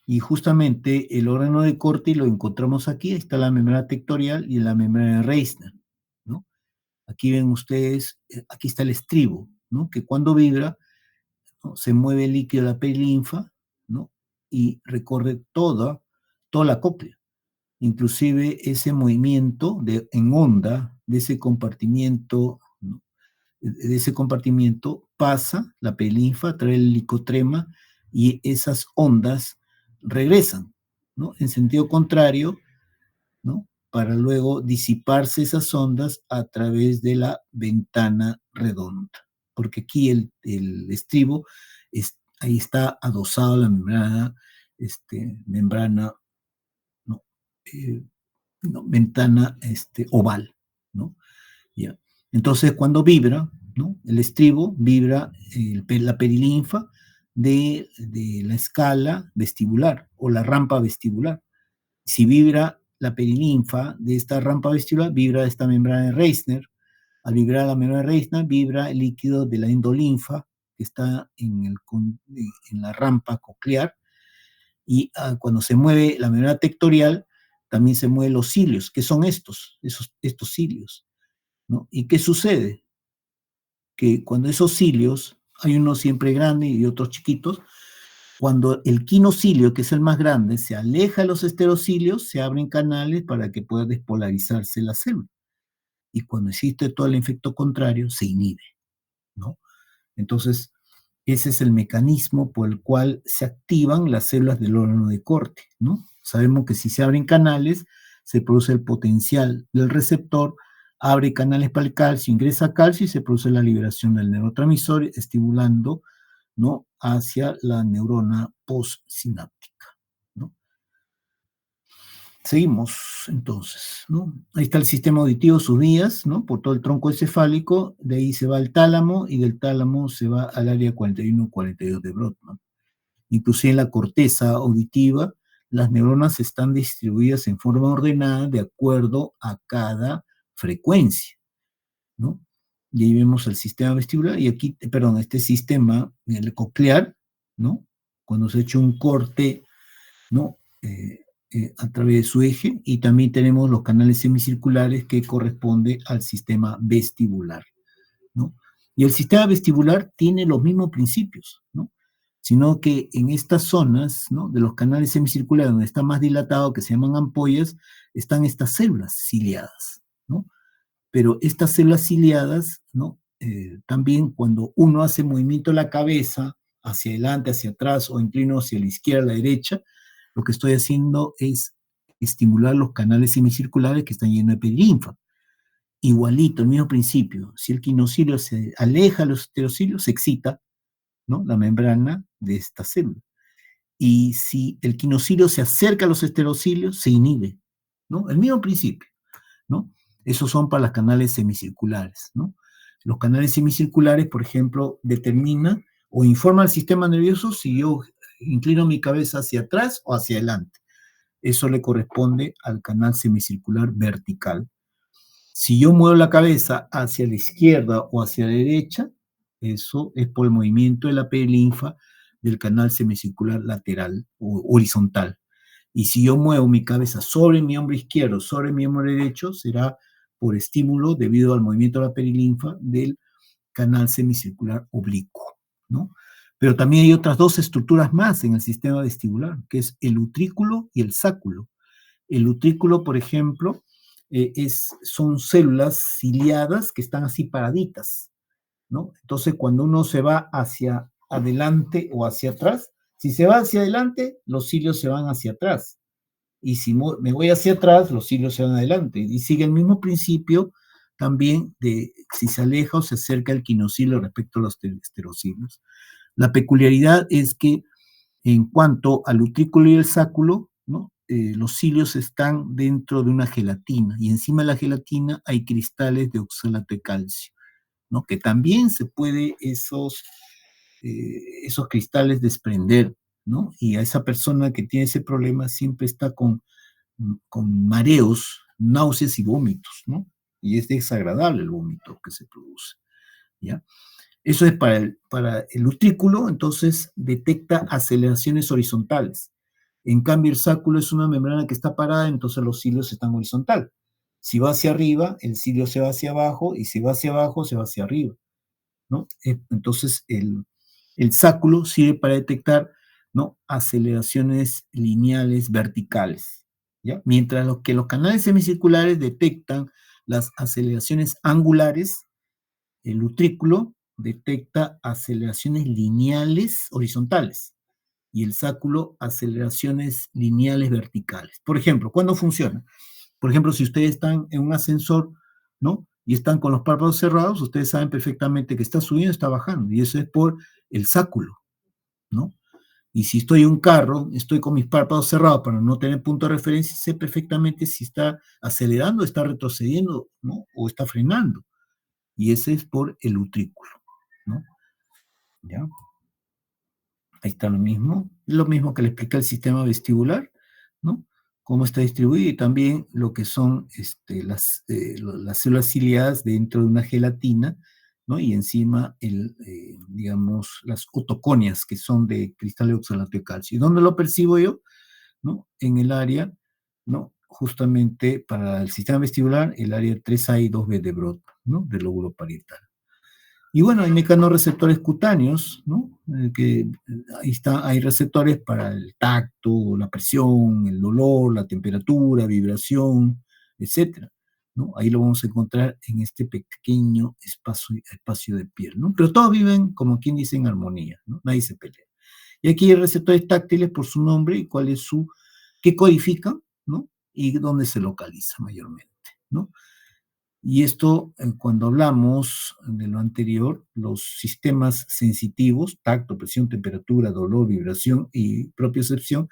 Y justamente el órgano de Corti lo encontramos aquí, ahí está la membrana tectorial y la membrana de Reissner, ¿no? Aquí ven ustedes, aquí está el estribo, ¿no? Que cuando vibra, ¿no? Se mueve el líquido de la perilinfa, ¿no? Y recorre toda la cóclea. Inclusive ese movimiento en onda de ese compartimiento, ¿no? De ese compartimiento pasa la perilinfa, trae el licotrema y esas ondas regresan, ¿no? En sentido contrario, ¿no? Para luego disiparse esas ondas a través de la ventana redonda. Porque aquí el estribo, ahí está adosado la membrana, ¿no? No, ventana oval, ¿no? ¿Ya? Entonces, cuando vibra, ¿no? El estribo vibra la perilinfa, de la escala vestibular o la rampa vestibular. Si vibra la perilinfa de esta rampa vestibular, vibra esta membrana de Reissner. Al vibrar la membrana de Reissner, vibra el líquido de la endolinfa que está en la rampa coclear. Y cuando se mueve la membrana tectorial, también se mueven los cilios. ¿Qué son estos cilios? ¿No? ¿Y qué sucede? Que cuando esos cilios, hay unos siempre grandes y otros chiquitos, cuando el quinocilio, que es el más grande, se aleja de los esterocilios, se abren canales para que pueda despolarizarse la célula. Y cuando existe todo el efecto contrario, se inhibe, ¿no? Entonces, ese es el mecanismo por el cual se activan las células del órgano de corte, ¿no? Sabemos que si se abren canales, se produce el potencial del receptor, abre canales para el calcio, ingresa calcio y se produce la liberación del neurotransmisor, estimulando, ¿no?, hacia la neurona postsináptica, ¿no? Seguimos, entonces, ¿no? Ahí está el sistema auditivo, sus vías, ¿no? Por todo el tronco encefálico, de ahí se va al tálamo, y del tálamo se va al área 41-42 de Brodmann. Inclusive en la corteza auditiva, las neuronas están distribuidas en forma ordenada de acuerdo a cada frecuencia, ¿no? Y ahí vemos el sistema vestibular, y aquí, perdón, este sistema, el coclear, ¿no? Cuando se ha hecho un corte, ¿no?, a través de su eje, y también tenemos los canales semicirculares que corresponde al sistema vestibular, ¿no? Y el sistema vestibular tiene los mismos principios, ¿no? Sino que en estas zonas, ¿no?, de los canales semicirculares, donde está más dilatado, que se llaman ampollas, están estas células ciliadas, ¿no? Pero estas células ciliadas, ¿no?, también cuando uno hace movimiento de la cabeza hacia adelante, hacia atrás, o inclino hacia la izquierda, a la derecha, lo que estoy haciendo es estimular los canales semicirculares que están llenos de perilinfa. Igualito, el mismo principio. Si el quinocilio se aleja de los esterocilios, se excita, ¿no?, la membrana de esta célula. Y si el quinocilio se acerca a los esterocilios, se inhibe, ¿no? El mismo principio, ¿no? Esos son para los canales semicirculares, ¿no? Los canales semicirculares, por ejemplo, determinan o informan al sistema nervioso si yo inclino mi cabeza hacia atrás o hacia adelante. Eso le corresponde al canal semicircular vertical. Si yo muevo la cabeza hacia la izquierda o hacia la derecha, eso es por el movimiento de la perilinfa del canal semicircular lateral o horizontal. Y si yo muevo mi cabeza sobre mi hombro izquierdo, sobre mi hombro derecho, será por estímulo debido al movimiento de la perilinfa del canal semicircular oblicuo, ¿no? Pero también hay otras dos estructuras más en el sistema vestibular, que es el utrículo y el sáculo. El utrículo, por ejemplo, son células ciliadas que están así paraditas, ¿no? Entonces, cuando uno se va hacia adelante o hacia atrás, si se va hacia adelante, los cilios se van hacia atrás. Y si me voy hacia atrás, los cilios se van adelante. Y sigue el mismo principio también de si se aleja o se acerca el quinocilio respecto a los esterocilios. La peculiaridad es que en cuanto al utrículo y el sáculo, ¿no?, los cilios están dentro de una gelatina, y encima de la gelatina hay cristales de oxalato de calcio, ¿no?, que también se puede esos cristales desprender, ¿no? Y a esa persona que tiene ese problema siempre está con mareos, náuseas y vómitos, ¿no? Y es desagradable el vómito que se produce, ¿ya? Eso es para el utrículo, entonces detecta aceleraciones horizontales. En cambio, el sáculo es una membrana que está parada, entonces los cilios están horizontal. Si va hacia arriba, el cilio se va hacia abajo, y si va hacia abajo, se va hacia arriba, ¿no? Entonces, el sáculo sirve para detectar, ¿no?, aceleraciones lineales verticales, ¿ya? Mientras que los canales semicirculares detectan las aceleraciones angulares, el utrículo detecta aceleraciones lineales horizontales y el sáculo aceleraciones lineales verticales. Por ejemplo, ¿cuándo funciona? Por ejemplo, si ustedes están en un ascensor, ¿no?, y están con los párpados cerrados, ustedes saben perfectamente que está subiendo, está bajando, y eso es por el sáculo, ¿no? Y si estoy en un carro, estoy con mis párpados cerrados para no tener punto de referencia, sé perfectamente si está acelerando, está retrocediendo, ¿no?, o está frenando. Y ese es por el utrículo, ¿no? ¿Ya? Ahí está lo mismo que le explica el sistema vestibular, ¿no? Cómo está distribuido y también lo que son las células ciliadas dentro de una gelatina, ¿no? Y encima, digamos, las otoconias, que son de cristal de oxalato de calcio. ¿Y dónde lo percibo yo? ¿No? En el área, ¿no? Justamente para el sistema vestibular, el área 3A y 2B de Brodmann, ¿no? Del lóbulo parietal. Y bueno, hay mecanorreceptores cutáneos, ¿no? Ahí está, hay receptores para el tacto, la presión, el dolor, la temperatura, vibración, etcétera, ¿no? Ahí lo vamos a encontrar en este pequeño espacio de piel, ¿no? Pero todos viven, como quien dice, en armonía, ¿no? Nadie se pelea. Y aquí hay receptores táctiles por su nombre y qué codifican, ¿no? Y dónde se localiza mayormente, ¿no? Y esto, cuando hablamos de lo anterior, los sistemas sensitivos, tacto, presión, temperatura, dolor, vibración y propiocepción,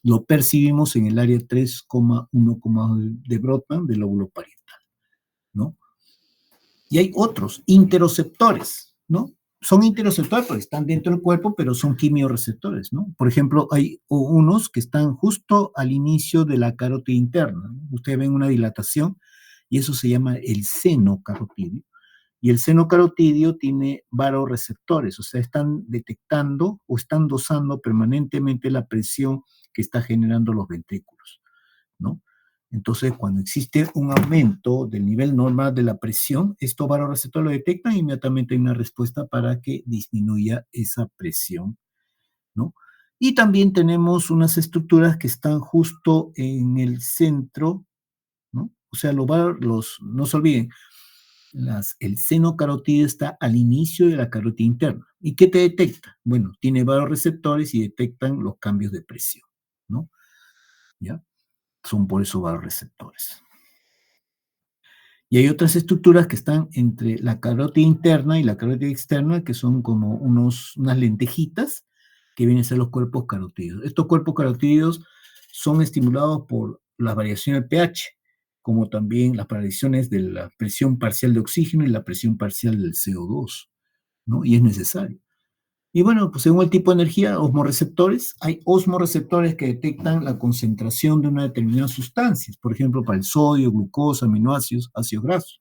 lo percibimos en el área 3,1 de Brodmann del lóbulo parietal, ¿no? Y hay otros, interoceptores, ¿no? Son interoceptores porque están dentro del cuerpo, pero son quimiorreceptores, ¿no? Por ejemplo, hay unos que están justo al inicio de la carótida interna, ¿no? Ustedes ven una dilatación y eso se llama el seno carotidio. Y el seno carotidio tiene varoreceptores, o sea, están detectando o están dosando permanentemente la presión que está generando los ventrículos, ¿no? Entonces, cuando existe un aumento del nivel normal de la presión, estos varoreceptores lo detectan y inmediatamente hay una respuesta para que disminuya esa presión, ¿no? Y también tenemos unas estructuras que están justo en el centro, ¿no? O sea, no se olviden, el seno carotídeo está al inicio de la carótida interna. ¿Y qué te detecta? Bueno, tiene varios receptores y detectan los cambios de presión, ¿no? ¿Ya? Son por eso varios receptores. Y hay otras estructuras que están entre la carótida interna y la carótida externa, que son como unas lentejitas que vienen a ser los cuerpos carotídeos. Estos cuerpos carotídeos son estimulados por la variación del pH, como también las variaciones de la presión parcial de oxígeno y la presión parcial del CO2, ¿no? Y es necesario. Y bueno, pues según el tipo de energía, osmoreceptores, hay osmoreceptores que detectan la concentración de una determinada sustancia, por ejemplo, para el sodio, glucosa, aminoácidos, ácidos grasos.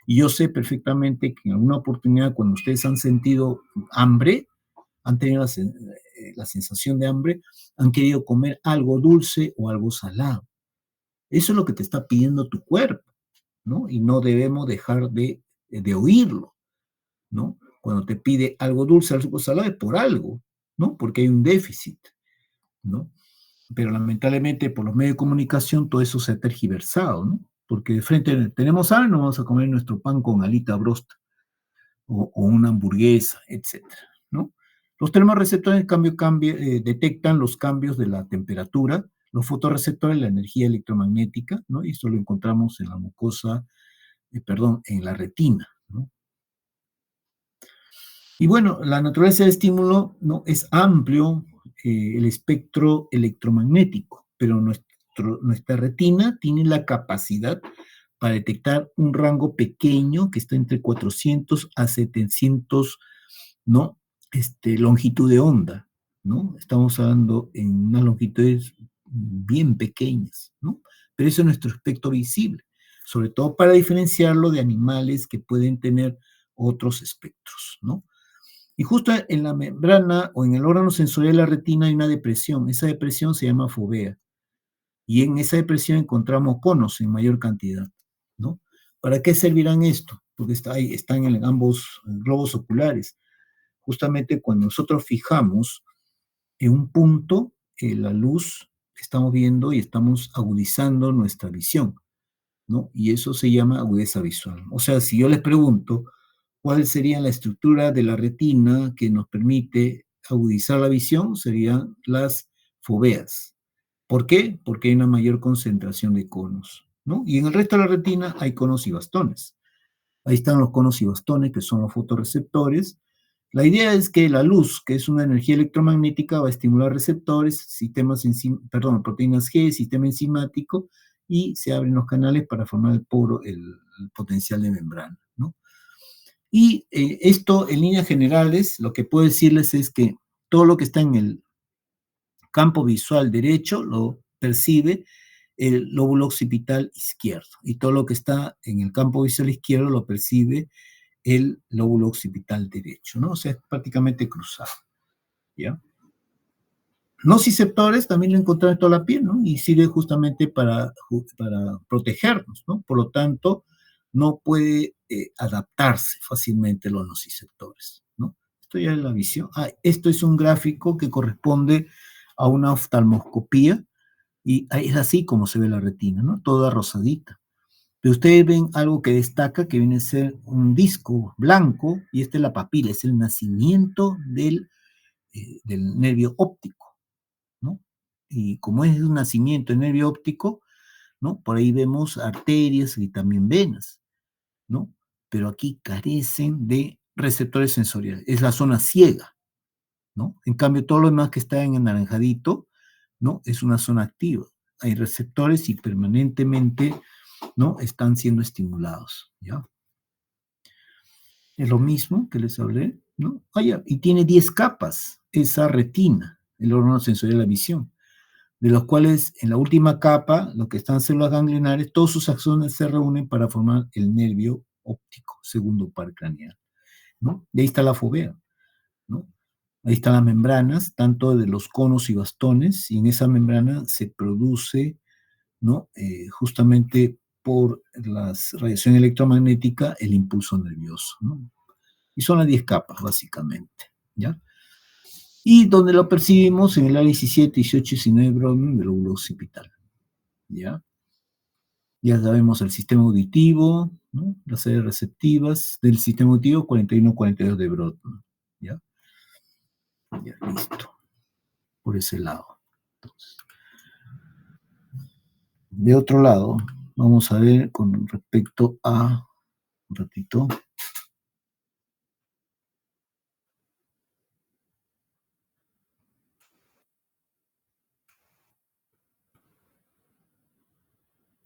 Y yo sé perfectamente que en alguna oportunidad, cuando ustedes han sentido hambre, han tenido la sensación de hambre, han querido comer algo dulce o algo salado. Eso es lo que te está pidiendo tu cuerpo, ¿no? Y no debemos dejar de oírlo, ¿no? Cuando te pide algo dulce, algo salado, es por algo, ¿no? Porque hay un déficit, ¿no? Pero lamentablemente por los medios de comunicación todo eso se ha tergiversado, ¿no? Porque de frente tenemos hambre, nos vamos a comer nuestro pan con alita brosta o una hamburguesa, etcétera, ¿no? Los termorreceptores, en cambio, detectan los cambios de la temperatura, los fotorreceptores, la energía electromagnética, ¿no? Y esto lo encontramos en la mucosa, en la retina, ¿no? Y bueno, la naturaleza del estímulo, ¿no? Es amplio, el espectro electromagnético, pero nuestra retina tiene la capacidad para detectar un rango pequeño que está entre 400 a 700, ¿no? Longitud de onda, ¿no? Estamos hablando en unas longitudes bien pequeñas, ¿no? Pero eso es nuestro espectro visible, sobre todo para diferenciarlo de animales que pueden tener otros espectros, ¿no? Y justo en la membrana o en el órgano sensorial de la retina hay una depresión. Esa depresión se llama fovea. Y en esa depresión encontramos conos en mayor cantidad, ¿no? ¿Para qué servirán esto? Porque están en ambos globos oculares. Justamente cuando nosotros fijamos en un punto, la luz, estamos viendo y estamos agudizando nuestra visión, ¿no? Y eso se llama agudeza visual. O sea, si yo les pregunto, ¿cuál sería la estructura de la retina que nos permite agudizar la visión? Serían las foveas. ¿Por qué? Porque hay una mayor concentración de conos, ¿no? Y en el resto de la retina hay conos y bastones. Ahí están los conos y bastones, que son los fotorreceptores. La idea es que la luz, que es una energía electromagnética, va a estimular receptores, proteínas G, sistema enzimático, y se abren los canales para formar el poro, el potencial de membrana, ¿no? Y esto, en líneas generales, lo que puedo decirles es que Todo lo que está en el campo visual derecho lo percibe el lóbulo occipital izquierdo, y todo lo que está en el campo visual izquierdo lo percibe el lóbulo occipital derecho, ¿no? O sea, es prácticamente cruzado, ¿ya? Nociceptores también lo encontramos en toda la piel, ¿no? Y sirve justamente para protegernos, ¿no? Por lo tanto, no puede adaptarse fácilmente los nociceptores, ¿no? Esto ya es la visión. Esto es un gráfico que corresponde a una oftalmoscopía, y es así como se ve la retina, ¿no? Toda rosadita. Pero ustedes ven algo que destaca, que viene a ser un disco blanco, y esta es la papila, es el nacimiento del nervio óptico, ¿no? Y como es un nacimiento del nervio óptico, ¿no? Por ahí vemos arterias y también venas, ¿no? Pero aquí carecen de receptores sensoriales, es la zona ciega, ¿no? En cambio, todo lo demás que está en anaranjadito, ¿no? Es una zona activa. Hay receptores y permanentemente, ¿no? Están siendo estimulados, ¿ya? Es lo mismo que les hablé, ¿no? Y tiene 10 capas, esa retina, el órgano sensorial de la visión, de los cuales en la última capa, lo que están células ganglionares, todos sus axones se reúnen para formar el nervio óptico, segundo par craneal, ¿no? Y ahí está la fovea, ¿no? Ahí están las membranas, tanto de los conos y bastones, y en esa membrana se produce, ¿no? Justamente por la radiación electromagnética, el impulso nervioso, ¿no? Y son las 10 capas, básicamente, ¿ya? Y donde lo percibimos en el área 17, 18, 19 Brodmann del lóbulo occipital, ¿ya? Ya sabemos el sistema auditivo, ¿no? Las áreas receptivas del sistema auditivo, 41, 42 de Brodmann, ¿ya? Ya, listo. Por ese lado. Entonces, de otro lado, vamos a ver con respecto a, un ratito,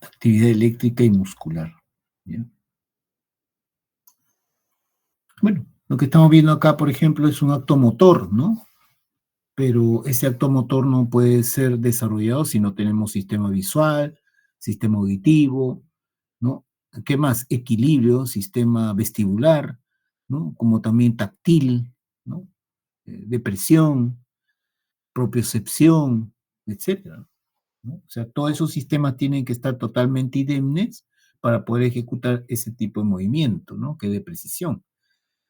actividad eléctrica y muscular, ¿ya? Bueno, lo que estamos viendo acá, por ejemplo, es un acto motor, ¿no? Pero ese acto motor no puede ser desarrollado si no tenemos sistema visual, sistema auditivo, ¿no? ¿Qué más? Equilibrio, sistema vestibular, ¿no? Como también táctil, ¿no? Depresión, propiocepción, etcétera, ¿no? O sea, todos esos sistemas tienen que estar totalmente indemnes para poder ejecutar ese tipo de movimiento, ¿no? Que de precisión.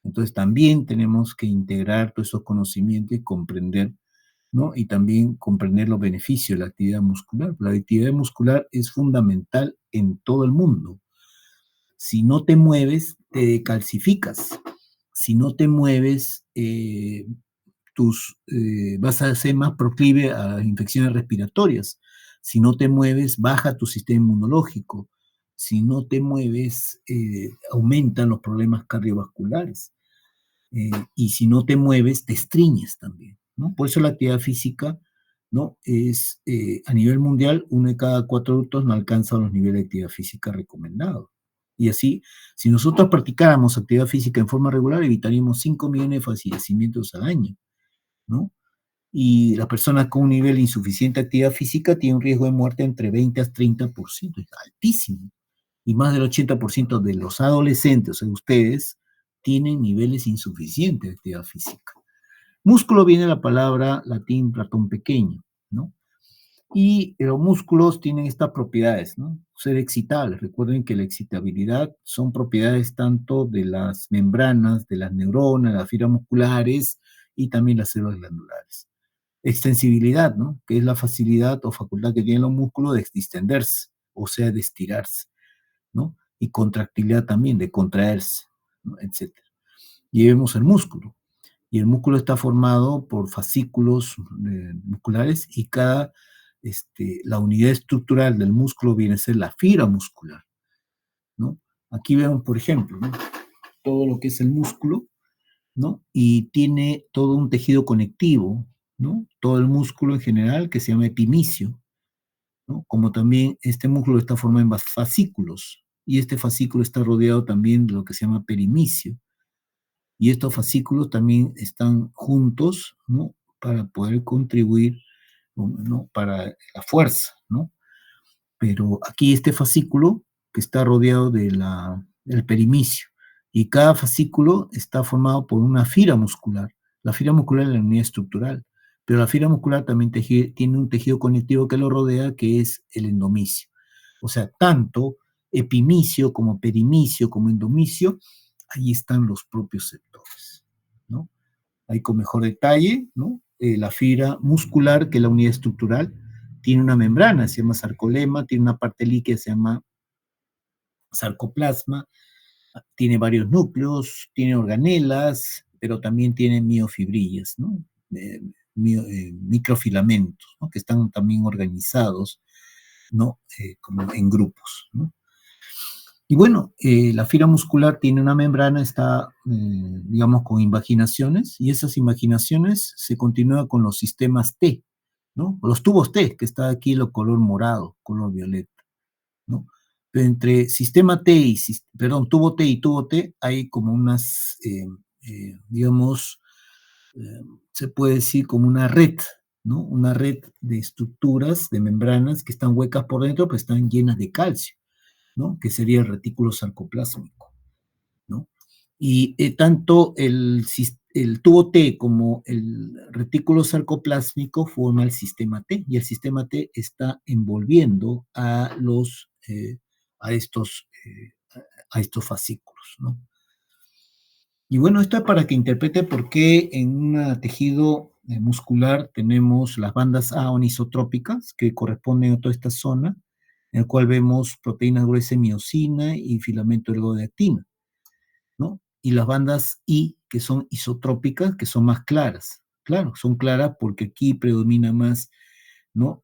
Entonces también tenemos que integrar todos esos conocimientos y comprender, ¿no? Y también comprender los beneficios de la actividad muscular. La actividad muscular es fundamental en todo el mundo. Si no te mueves, te calcificas. Si no te mueves, vas a ser más proclive a infecciones respiratorias. Si no te mueves, baja tu sistema inmunológico. Si no te mueves, aumentan los problemas cardiovasculares. Y si no te mueves, te estriñes también, ¿no? Por eso la actividad física, ¿no? Es, a nivel mundial, 1 de cada 4 adultos no alcanza los niveles de actividad física recomendados. Y así, si nosotros practicáramos actividad física en forma regular, evitaríamos 5 millones de fallecimientos al año, ¿no? Y las personas con un nivel insuficiente de actividad física tienen un riesgo de muerte entre 20 a 30%, es altísimo. Y más del 80% de los adolescentes, o sea, ustedes, tienen niveles insuficientes de actividad física. Músculo viene de la palabra latín ratón pequeño, ¿no? Y los músculos tienen estas propiedades, ¿no? Ser excitables. Recuerden que la excitabilidad son propiedades tanto de las membranas, de las neuronas, las fibras musculares y también las células glandulares. Extensibilidad, ¿no? Que es la facilidad o facultad que tienen los músculos de distenderse, o sea, de estirarse, ¿no? Y contractilidad también, de contraerse, ¿no? Etcétera. Y vemos el músculo. Y el músculo está formado por fascículos musculares, y la unidad estructural del músculo viene a ser la fibra muscular, ¿no? Aquí vemos, por ejemplo, ¿no? Todo lo que es el músculo, ¿no? Y tiene todo un tejido conectivo, ¿no? Todo el músculo en general, que se llama epimicio, ¿no? Como también este músculo está formado en fascículos, y este fascículo está rodeado también de lo que se llama perimicio. Y estos fascículos también están juntos, ¿no? para poder contribuir, ¿no?, para la fuerza, ¿no? Pero aquí este fascículo que está rodeado del perimicio, y cada fascículo está formado por una fibra muscular. La fibra muscular es la unidad estructural, pero la fibra muscular también tiene un tejido conectivo que lo rodea, que es el endomicio. O sea, tanto epimicio como perimicio como endomicio, ahí están los propios sectores, ¿no? Ahí con mejor detalle, ¿no? La fibra muscular, que es la unidad estructural, tiene una membrana, se llama sarcolema, tiene una parte líquida, se llama sarcoplasma, tiene varios núcleos, tiene organelas, pero también tiene miofibrillas, ¿no? Microfilamentos, ¿no?, que están también organizados, ¿no?, como en grupos, ¿no? Y bueno, la fibra muscular tiene una membrana, está, digamos, con invaginaciones, y esas invaginaciones se continúan con los sistemas T, ¿no? O los tubos T, que está aquí lo color morado, color violeta, ¿no? Pero entre sistema T y, perdón, tubo T y tubo T hay como unas, digamos, se puede decir como una red, ¿no? Una red de estructuras, de membranas que están huecas por dentro, pero están llenas de calcio, ¿no?, que sería el retículo sarcoplásmico, ¿no? Y tanto el tubo T como el retículo sarcoplásmico forma el sistema T, y el sistema T está envolviendo a a estos, a estos fascículos, ¿no? Y bueno, esto es para que interprete por qué en un tejido muscular tenemos las bandas A anisotrópicas, que corresponden a toda esta zona, en el cual vemos proteínas gruesas de miosina y filamento delgado de actina, ¿no? Y las bandas I, que son isotrópicas, que son más claras. Claro, son claras porque aquí predomina más, ¿no?,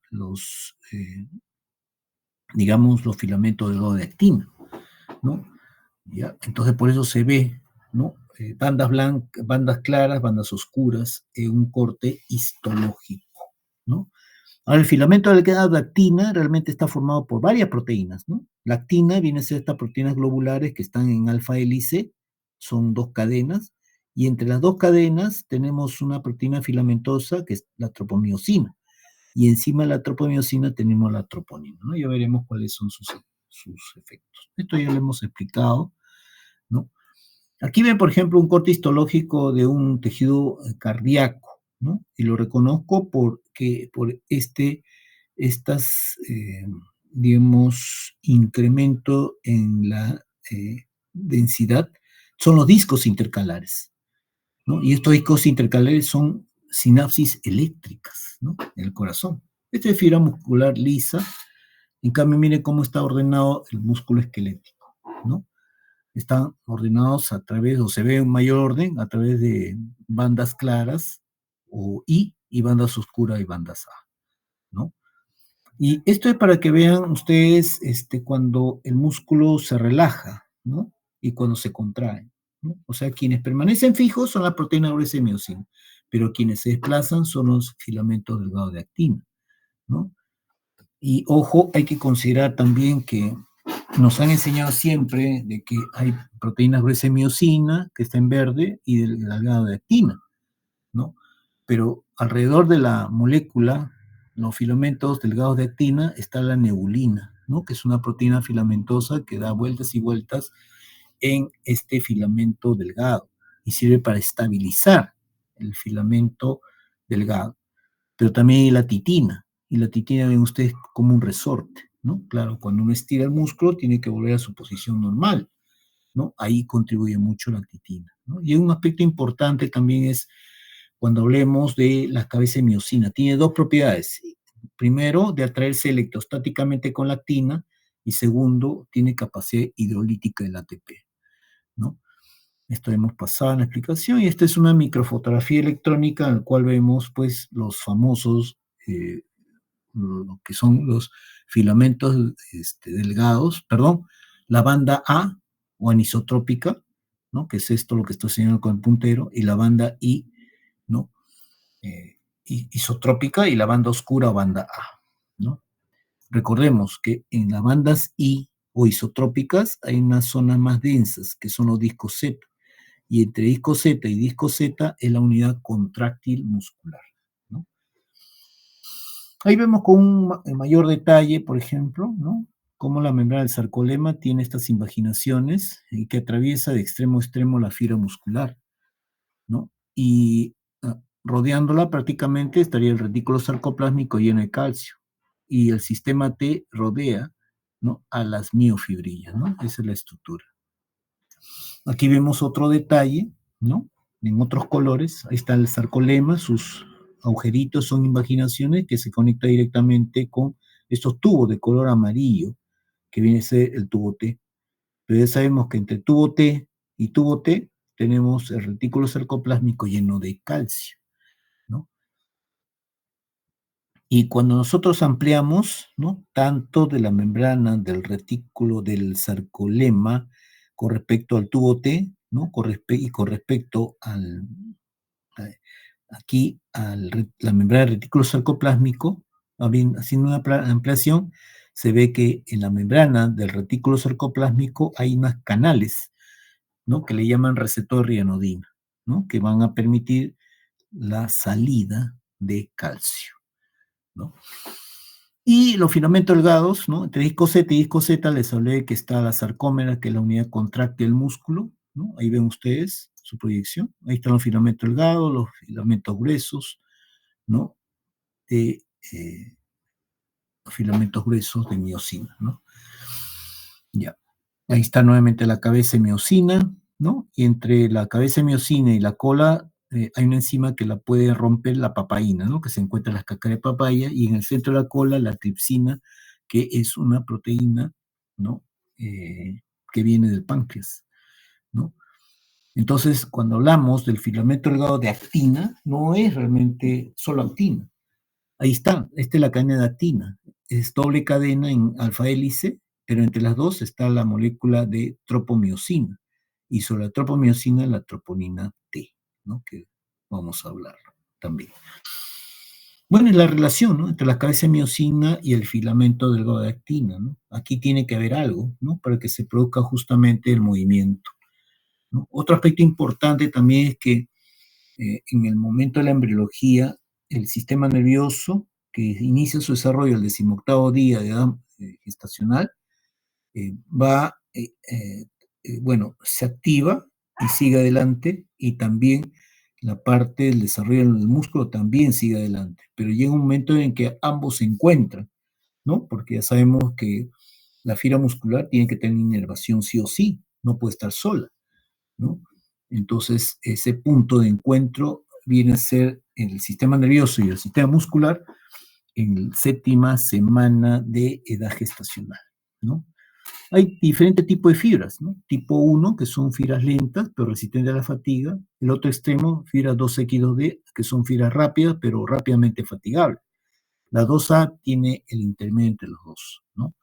digamos, los filamentos delgado de actina, ¿no? ¿Ya? Entonces, por eso se ve, ¿no?, bandas blancas, bandas claras, bandas oscuras, en un corte histológico, ¿no? Ahora, el filamento delgado de actina realmente está formado por varias proteínas, ¿no? La actina viene a ser estas proteínas globulares que están en alfa hélice, son dos cadenas, y entre las dos cadenas tenemos una proteína filamentosa que es la tropomiosina, y encima de la tropomiosina tenemos la troponina, ¿no? Ya veremos cuáles son sus efectos. Esto ya lo hemos explicado, ¿no? Aquí ven, por ejemplo, un corte histológico de un tejido cardíaco, ¿no? Y lo reconozco porque por digamos, incremento en la densidad, son los discos intercalares, ¿no? Y estos discos intercalares son sinapsis eléctricas, ¿no?, en el corazón. Esta es fibra muscular lisa. En cambio, miren cómo está ordenado el músculo esquelético, ¿no? Están ordenados a través, o se ve en mayor orden, a través de bandas claras, o y bandas oscuras y bandas A, ¿no? Y esto es para que vean ustedes cuando el músculo se relaja, ¿no?, y cuando se contrae, ¿no? O sea, quienes permanecen fijos son las proteínas gruesas de miosina, pero quienes se desplazan son los filamentos delgados de actina, ¿no? Y ojo, hay que considerar también que nos han enseñado siempre de que hay proteínas gruesas de miosina, que está en verde, y del delgado de actina, ¿no? Pero alrededor de la molécula, los filamentos delgados de actina, está la neulina, ¿no?, que es una proteína filamentosa que da vueltas y vueltas en este filamento delgado y sirve para estabilizar el filamento delgado. Pero también hay la titina, y la titina ven ustedes como un resorte, ¿no? Claro, cuando uno estira el músculo tiene que volver a su posición normal, ¿no? Ahí contribuye mucho la titina, ¿no? Y un aspecto importante también es cuando hablemos de la cabeza de miosina. Tiene dos propiedades. Primero, de atraerse electrostáticamente con la actina, y segundo, tiene capacidad hidrolítica del ATP, ¿no? Esto hemos pasado en la explicación, y esta es una microfotografía electrónica en la cual vemos, pues, los famosos, lo que son los filamentos delgados, perdón, la banda A o anisotrópica, ¿no?, que es esto lo que estoy señalando con el puntero, y la banda I, ¿no?, isotrópica, y la banda oscura o banda A, ¿no? Recordemos que en las bandas I o isotrópicas hay unas zonas más densas, que son los discos Z, y entre disco Z y disco Z es la unidad contráctil muscular, Ahí vemos con un mayor detalle, por ejemplo, ¿no? Cómo la membrana del sarcolema tiene estas invaginaciones y que atraviesa de extremo a extremo la fibra muscular, ¿no? Y rodeándola prácticamente estaría el retículo sarcoplásmico lleno de calcio. Y el sistema T rodea, ¿no?, a las miofibrillas, ¿no? Esa es la estructura. Aquí vemos otro detalle, ¿no? En otros colores, ahí está el sarcolema, sus agujeritos son invaginaciones que se conectan directamente con estos tubos de color amarillo, que viene a ser el tubo T. Pero ya sabemos que entre tubo T y tubo T tenemos el retículo sarcoplásmico lleno de calcio, ¿no? Y cuando nosotros ampliamos, ¿no?, tanto de la membrana del retículo del sarcolema con respecto al tubo T, ¿no?, y con respecto al, aquí a la membrana del retículo sarcoplásmico, haciendo una ampliación, se ve que en la membrana del retículo sarcoplásmico hay unos canales, ¿no?, que le llaman receptor rianodina, ¿no?, que van a permitir la salida de calcio, ¿no? Y los filamentos delgados, ¿no?, entre disco Z y disco Z les hablé que está la sarcómera, que es la unidad contráctil del músculo, ¿no? Ahí ven ustedes su proyección. Ahí están los filamentos delgados, los filamentos gruesos, ¿no? De, los filamentos gruesos de miosina, ¿no? Ya. Ahí está nuevamente la cabeza de miosina, ¿no? Y entre la cabeza de miosina y la cola hay una enzima que la puede romper, la papaína, ¿no?, que se encuentra en las cáscaras de papaya, y en el centro de la cola la tripsina, que es una proteína, ¿no?, que viene del páncreas, ¿no? Entonces, cuando hablamos del filamento delgado de actina, no es realmente solo actina. Ahí está, esta es la cadena de actina, es doble cadena en alfa hélice, pero entre las dos está la molécula de tropomiosina, y sobre la tropomiosina la troponina T, ¿no?, que vamos a hablar también. Bueno, es la relación, ¿no?, entre la cabeza de miosina y el filamento delgado de actina, ¿no? Aquí tiene que haber algo, ¿no?, para que se produzca justamente el movimiento, ¿no? Otro aspecto importante también es que en el momento de la embriología, el sistema nervioso, que inicia su desarrollo el 18º día de edad gestacional, bueno, se activa y sigue adelante, y también la parte del desarrollo del músculo también sigue adelante, pero llega un momento en que ambos se encuentran, ¿no? Porque ya sabemos que la fibra muscular tiene que tener inervación sí o sí, no puede estar sola, ¿no? Entonces, ese punto de encuentro viene a ser el sistema nervioso y el sistema muscular en la 7ª semana de edad gestacional, ¿no? Hay diferentes tipos de fibras, ¿no? Tipo 1, que son fibras lentas, pero resistentes a la fatiga. El otro extremo, fibras 2X2D, que son fibras rápidas, pero rápidamente fatigables. La 2A tiene el intermedio entre los dos, ¿no?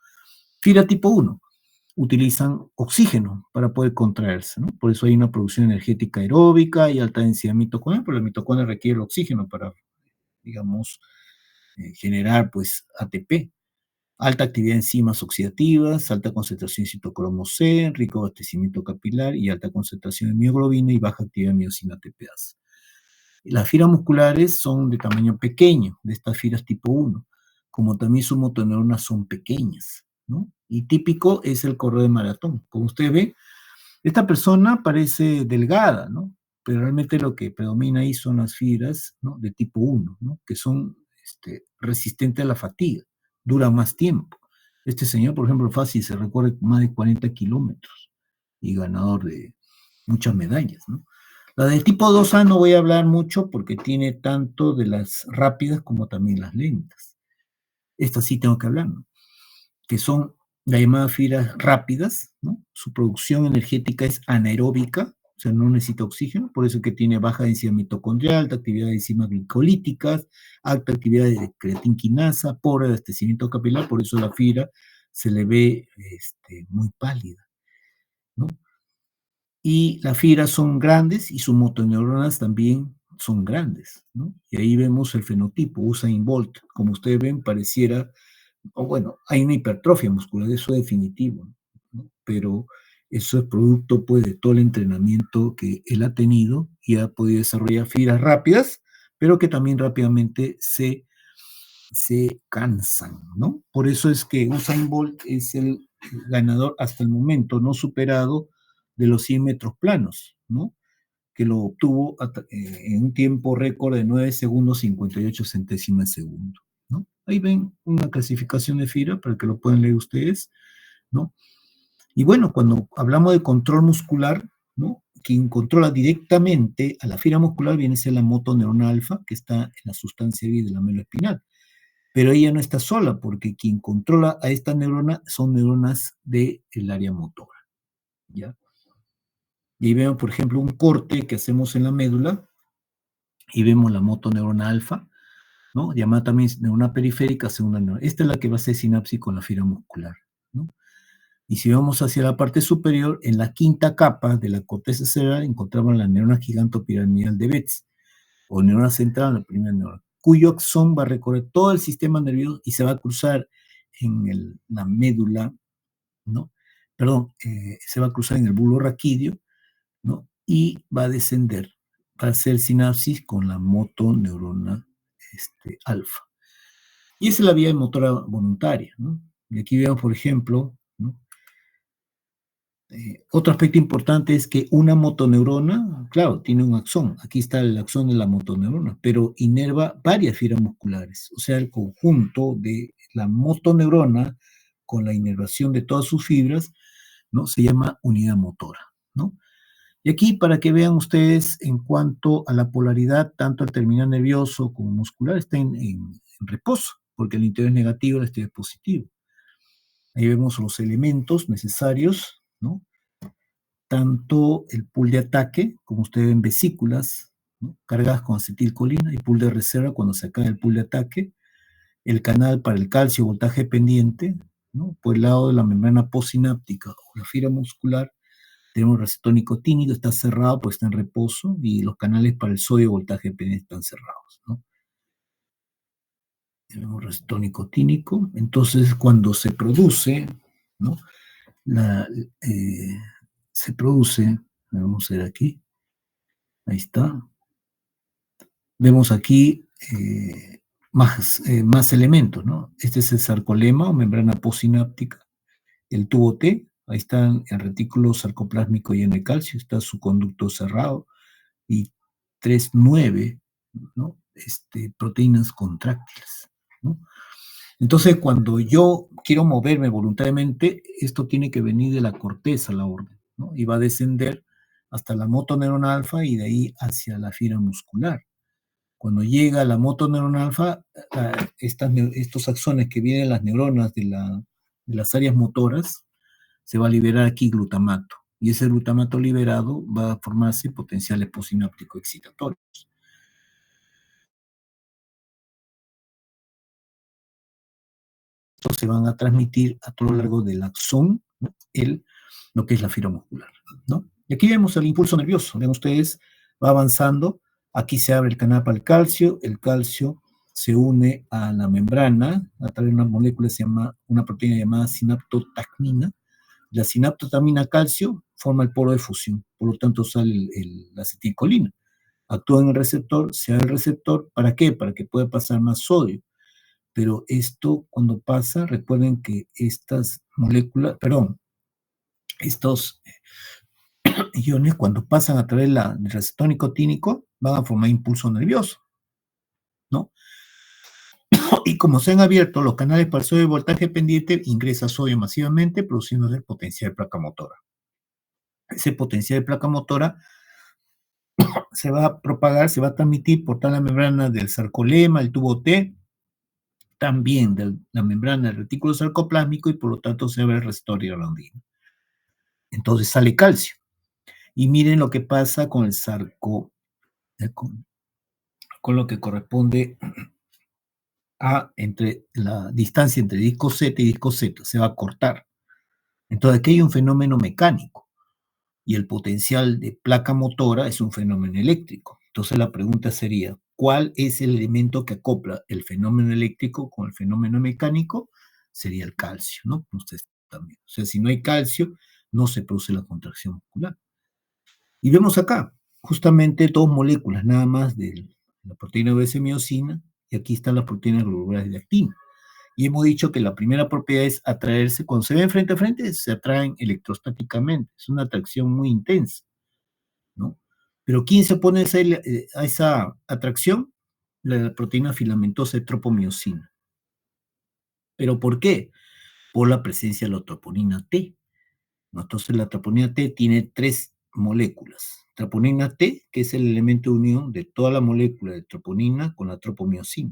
Fibra tipo 1, utilizan oxígeno para poder contraerse, ¿no? Por eso hay una producción energética aeróbica y alta densidad mitocondrial, pero la mitocondria requiere el oxígeno para, digamos, generar, pues, ATP. Alta actividad de enzimas oxidativas, alta concentración de citocromo C, rico abastecimiento capilar y alta concentración de mioglobina y baja actividad de miosina ATPase. Las fibras musculares son de tamaño pequeño, de estas fibras tipo 1, como también sus motoneuronas son pequeñas, ¿no? Y típico es el corredor de maratón. Como ustedes ven, esta persona parece delgada, ¿no? Pero realmente lo que predomina ahí son las fibras, ¿no?, de tipo 1, ¿no?, que son resistentes a la fatiga, duran más tiempo. Este señor, por ejemplo, fácil se recorre más de 40 kilómetros y ganador de muchas medallas, ¿no? La del tipo 2A no voy a hablar mucho porque tiene tanto de las rápidas como también las lentas. Estas sí tengo que hablar, ¿no?, que son las llamadas fibras rápidas, ¿no? Su producción energética es anaeróbica, o sea, no necesita oxígeno, por eso es que tiene baja densidad mitocondrial, alta actividad de enzimas glicolíticas, alta actividad de creatinquinasa, pobre abastecimiento capilar, por eso la fibra se le ve muy pálida, ¿no? Y las fibras son grandes y sus motoneuronas también son grandes, ¿no? Y ahí vemos el fenotipo, Usain Bolt, como ustedes ven, pareciera, o bueno, hay una hipertrofia muscular, eso es definitivo, ¿no? Pero eso es producto, pues, de todo el entrenamiento que él ha tenido y ha podido desarrollar fibras rápidas, pero que también rápidamente se se cansan, ¿no? Por eso es que Usain Bolt es el ganador hasta el momento, no superado de los 100 metros planos, ¿no? Que lo obtuvo en un tiempo récord de 9 segundos 58 centésimas de segundo, ¿no? Ahí ven una clasificación de FIRA para que lo puedan leer ustedes, ¿no? Y bueno, cuando hablamos de control muscular, ¿no? Quien controla directamente a la fibra muscular viene a ser la motoneurona alfa, que está en la sustancia viva de la médula espinal. Pero ella no está sola, porque quien controla a esta neurona son neuronas del área motora, ¿ya? Y ahí vemos, por ejemplo, un corte que hacemos en la médula, y vemos la motoneurona alfa, ¿no? Llamada también neurona periférica, segunda neurona. Esta es la que va a hacer sinapsis con la fibra muscular, ¿no? Y si vamos hacia la parte superior, en la quinta capa de la corteza cerebral encontramos la neurona gigantopiramidal de Betz, o neurona central, la primera neurona, cuyo axón va a recorrer todo el sistema nervioso y se va a cruzar en la médula, ¿no? Perdón, se va a cruzar en el bulbo raquídeo, ¿no? Y va a descender, va a hacer sinapsis con la motoneurona alfa. Y esa es la vía motora voluntaria, ¿no? Y aquí vemos, por ejemplo, ¿no? Otro aspecto importante es que una motoneurona, claro, tiene un axón. Aquí está el axón de la motoneurona, pero inerva varias fibras musculares. O sea, el conjunto de la motoneurona con la inervación de todas sus fibras, ¿no? Se llama unidad motora, ¿no? Y aquí, para que vean ustedes, en cuanto a la polaridad, tanto el terminal nervioso como muscular está en reposo, porque el interior es negativo, el exterior es positivo. Ahí vemos los elementos necesarios, ¿no? Tanto el pool de ataque, como ustedes ven, vesículas, ¿no? Cargadas con acetilcolina, y pool de reserva cuando se acaba el pool de ataque, el canal para el calcio, voltaje pendiente, ¿no? Por el lado de la membrana postsináptica o la fibra muscular, tenemos receptor nicotínico, está cerrado, pues está en reposo, y los canales para el sodio, voltaje pendiente están cerrados, ¿no? Tenemos receptor nicotínico, entonces cuando se produce, ¿no? La, se produce, vamos a ver aquí, ahí está, vemos aquí más elementos, ¿no? Este es el sarcolema o membrana postsináptica, el tubo T, ahí está el retículo sarcoplásmico lleno de calcio, está su conducto cerrado, y 3,9, ¿no? Proteínas contráctiles, ¿no? Entonces, cuando yo quiero moverme voluntariamente, esto tiene que venir de la corteza, la orden, ¿no? Y va a descender hasta la motoneurona alfa y de ahí hacia la fibra muscular. Cuando llega a la motoneurona alfa, estos axones que vienen de las neuronas de las áreas motoras, se va a liberar aquí glutamato. Y ese glutamato liberado va a formarse potenciales postsinápticos excitatorios. Estos se van a transmitir a todo lo largo del axón, ¿no? Lo que es la fibra muscular, ¿no? Y aquí vemos el impulso nervioso. Ven ustedes, va avanzando. Aquí se abre el canal para el calcio se une a la membrana a través de una molécula, se llama, una proteína llamada sinaptotacnina. La sinaptotamina calcio forma el polo de fusión, por lo tanto sale la acetilcolina. Actúa en el receptor, se abre el receptor, ¿para qué? Para que pueda pasar más sodio. Pero esto, cuando pasa, recuerden que estas moléculas, perdón, estos iones, cuando pasan a través del receptor nicotínico, van a formar impulso nervioso, ¿no? Y como se han abierto los canales para el sodio de voltaje pendiente, ingresa sodio masivamente, produciéndose el potencial de placa motora. Ese potencial de placa motora se va a propagar, se va a transmitir por toda la membrana del sarcolema, el tubo T, también de la membrana del retículo sarcoplásmico, y por lo tanto se abre el receptor hyaluronidino. Entonces sale calcio. Y miren lo que pasa con el sarco, con lo que corresponde entre la distancia entre disco Z y disco Z, se va a cortar. Entonces aquí hay un fenómeno mecánico, y el potencial de placa motora es un fenómeno eléctrico. Entonces la pregunta sería, ¿cuál es el elemento que acopla el fenómeno eléctrico con el fenómeno mecánico? Sería el calcio, ¿no? Ustedes también. O sea, si no hay calcio, no se produce la contracción muscular. Y vemos acá, justamente dos moléculas nada más de la proteína OS miosina, Y aquí están las proteínas globulares de actina. Y hemos dicho que la primera propiedad es atraerse. Cuando se ven frente a frente, se atraen electrostáticamente. Es una atracción muy intensa, ¿no? Pero ¿quién se opone a esa atracción? La proteína filamentosa de tropomiosina. ¿Pero por qué? Por la presencia de la troponina T. Entonces la troponina T tiene 3 moléculas. Troponina T, que es el elemento de unión de toda la molécula de troponina con la tropomiosina.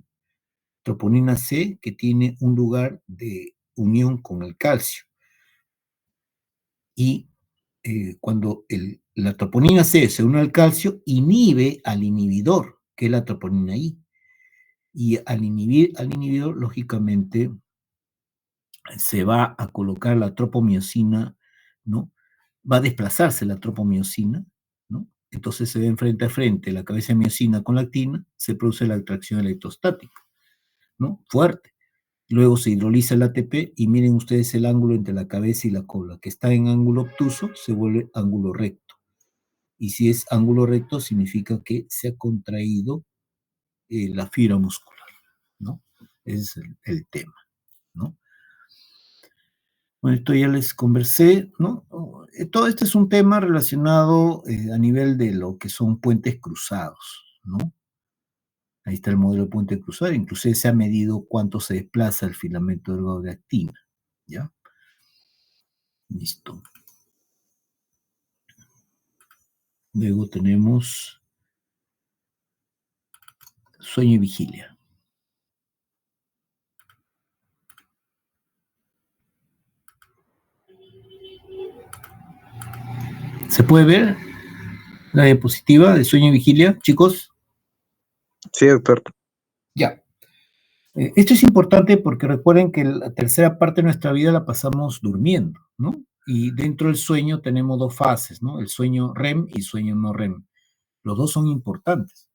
Troponina C, que tiene un lugar de unión con el calcio. Y cuando la troponina C se une al calcio, inhibe al inhibidor, que es la troponina I. Y al inhibir al inhibidor, lógicamente, se va a colocar la tropomiosina, ¿no? Va a desplazarse la tropomiosina, ¿no? Entonces se ven frente a frente la cabeza de miosina con la actina, se produce la atracción electrostática, ¿no? Fuerte. Luego se hidroliza el ATP y miren ustedes el ángulo entre la cabeza y la cola, que está en ángulo obtuso, se vuelve ángulo recto. Y si es ángulo recto, significa que se ha contraído la fibra muscular, ¿no? Ese es el tema, ¿no? Bueno, esto ya les conversé, ¿no? Todo este es un tema relacionado a nivel de lo que son puentes cruzados, ¿no? Ahí está el modelo de puente cruzado, inclusive se ha medido cuánto se desplaza el filamento delgado de actina, ¿ya? Listo. Luego tenemos sueño y vigilia. ¿Se puede ver la diapositiva de sueño y vigilia, chicos? Sí, doctor. Ya. Esto es importante porque recuerden que la tercera parte de nuestra vida la pasamos durmiendo, ¿no? Y dentro del sueño tenemos 2 fases, ¿no? El sueño REM y sueño no REM. Los dos son importantes,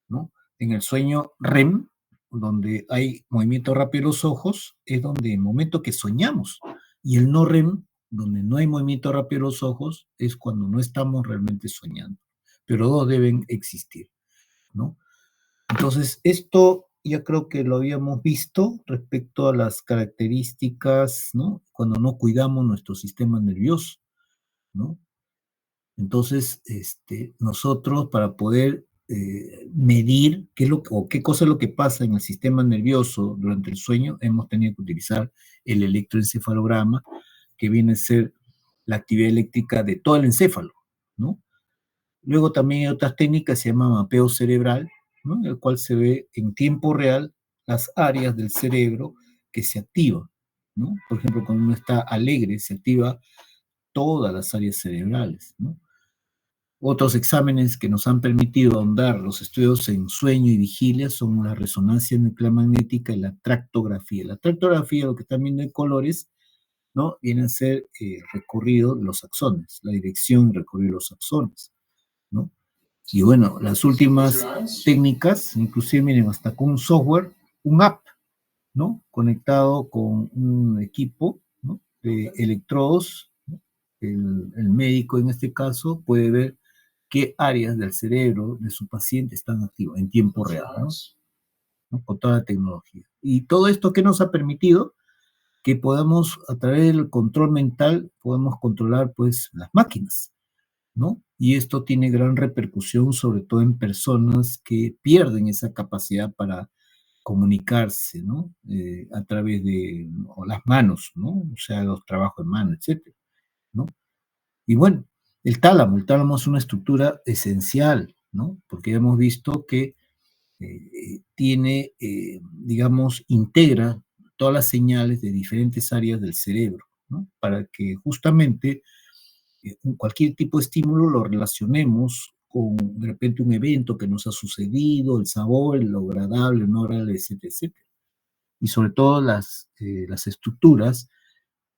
¿no? En el sueño REM, donde hay movimiento rápido de los ojos, es donde el momento que soñamos. Y el no REM, donde no hay movimiento rápido de los ojos, es cuando no estamos realmente soñando. Pero dos deben existir, ¿no? Entonces, esto ya creo que lo habíamos visto respecto a las características, ¿no? Cuando no cuidamos nuestro sistema nervioso, ¿no? Entonces, nosotros para poder medir qué cosa es lo que pasa en el sistema nervioso durante el sueño, hemos tenido que utilizar el electroencefalograma, que viene a ser la actividad eléctrica de todo el encéfalo, ¿no? Luego también hay otras técnicas, se llama mapeo cerebral, ¿no? En el cual se ve en tiempo real las áreas del cerebro que se activan, ¿no? Por ejemplo, cuando uno está alegre, se activa todas las áreas cerebrales, ¿no? Otros exámenes que nos han permitido ahondar los estudios en sueño y vigilia son la resonancia nuclear magnética y la tractografía. La tractografía, lo que están viendo en colores, ¿no? Viene a ser el recorrido de los axones, la dirección y recorrido de los axones, ¿no? Y bueno, las últimas técnicas, inclusive miren, hasta con un software, un app, ¿no? Conectado con un equipo, ¿no? De electrodos, ¿no? El médico en este caso puede ver qué áreas del cerebro de su paciente están activas en tiempo real, ¿no? ¿No? Con toda la tecnología. Y todo esto que nos ha permitido que podamos, a través del control mental, podemos controlar pues las máquinas, ¿no? Y esto tiene gran repercusión, sobre todo en personas que pierden esa capacidad para comunicarse, ¿no? A través de las manos, ¿no? O sea, los trabajos de mano, etcétera, ¿no? Y bueno, el tálamo es una estructura esencial, ¿no? Porque hemos visto que tiene, digamos, integra todas las señales de diferentes áreas del cerebro, ¿no? Para que justamente cualquier tipo de estímulo lo relacionemos con de repente un evento que nos ha sucedido, el sabor, lo agradable, no agradable, etcétera, etcétera. Y sobre todo las estructuras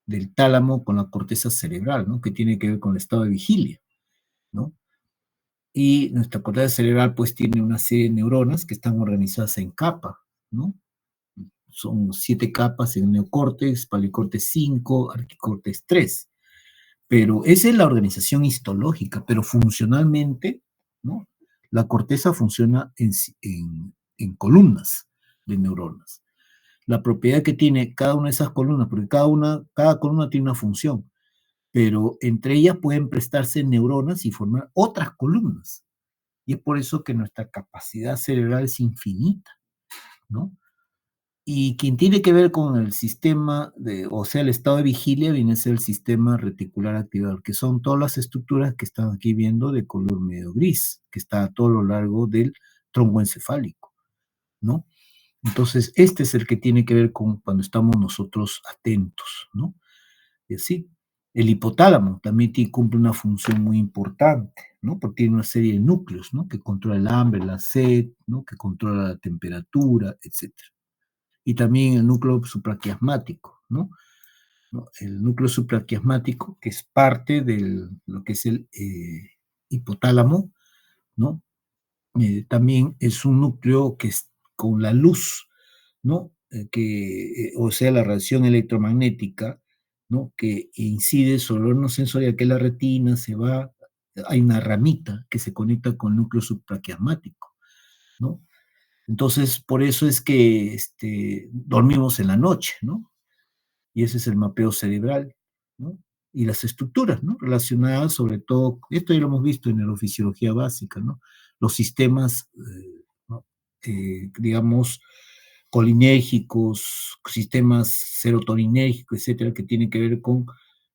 del tálamo con la corteza cerebral, ¿no? Que tiene que ver con el estado de vigilia, ¿no? Y nuestra corteza cerebral pues tiene una serie de neuronas que están organizadas en capas, ¿no? Son 7 capas en neocórtex, paleocórtex 5, arquicórtex 3. Pero esa es la organización histológica, pero funcionalmente, ¿no? La corteza funciona en columnas, de neuronas. La propiedad que tiene cada una de esas columnas, porque cada columna tiene una función, pero entre ellas pueden prestarse neuronas y formar otras columnas. Y es por eso que nuestra capacidad cerebral es infinita, ¿no? Y quien tiene que ver con el sistema, o sea, el estado de vigilia, viene a ser el sistema reticular activador, que son todas las estructuras que están aquí viendo de color medio gris, que está a todo lo largo del tronco encefálico, ¿no? Entonces, este es el que tiene que ver con cuando estamos nosotros atentos, ¿no? Y así. El hipotálamo también cumple una función muy importante, ¿no? Porque tiene una serie de núcleos, ¿no? Que controla el hambre, la sed, ¿no? Que controla la temperatura, etc. Y también el núcleo supraquiasmático, ¿no? El núcleo supraquiasmático, que es parte de lo que es el hipotálamo, ¿no? También es un núcleo que es con la luz, ¿no? O sea, la radiación electromagnética, ¿no? Que incide sobre el órgano sensorial, que es la retina, hay una ramita que se conecta con el núcleo supraquiasmático, ¿no? Entonces, por eso es que dormimos en la noche, ¿no? Y ese es el mapeo cerebral, ¿no? Y las estructuras, ¿no? Relacionadas sobre todo, esto ya lo hemos visto en neurofisiología básica, ¿no? Los sistemas, ¿no? Digamos, colinérgicos, sistemas serotoninérgicos, etcétera, que tienen que ver con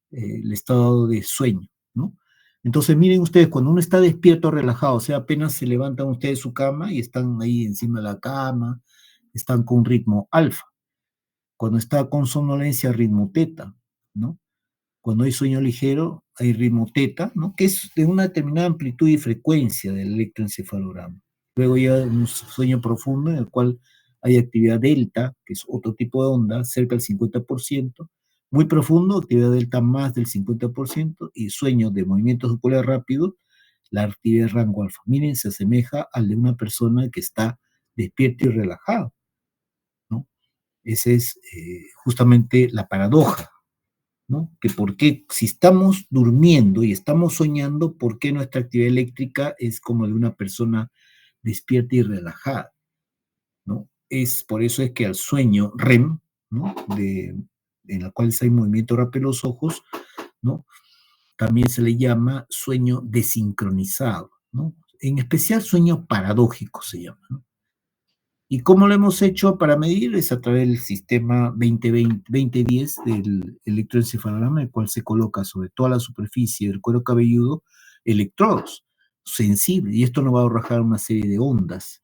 el estado de sueño, ¿no? Entonces, miren ustedes, cuando uno está despierto, relajado, o sea, apenas se levantan ustedes de su cama y están ahí encima de la cama, están con un ritmo alfa. Cuando está con somnolencia, ritmo teta, ¿no? Cuando hay sueño ligero, hay ritmo teta, ¿no? Que es de una determinada amplitud y frecuencia del electroencefalograma. Luego ya un sueño profundo en el cual hay actividad delta, que es otro tipo de onda, cerca del 50%, muy profundo, actividad delta más del 50%, y sueño de movimientos oculares rápidos, la actividad de rango alfa. Miren, se asemeja al de una persona que está despierta y relajada, ¿no? Esa es justamente la paradoja, ¿no? Que por qué, si estamos durmiendo y estamos soñando, ¿por qué nuestra actividad eléctrica es como de una persona despierta y relajada, ¿no? Por eso es que al sueño REM, ¿no? En la cual hay movimiento rápido de los ojos, ¿no? También se le llama sueño desincronizado, ¿no? En especial sueño paradójico se llama, ¿no? ¿Y cómo lo hemos hecho para medir? Es a través del sistema 2010 del electroencefalograma, el cual se coloca sobre toda la superficie del cuero cabelludo electrodos sensibles, y esto nos va a arrojar una serie de ondas.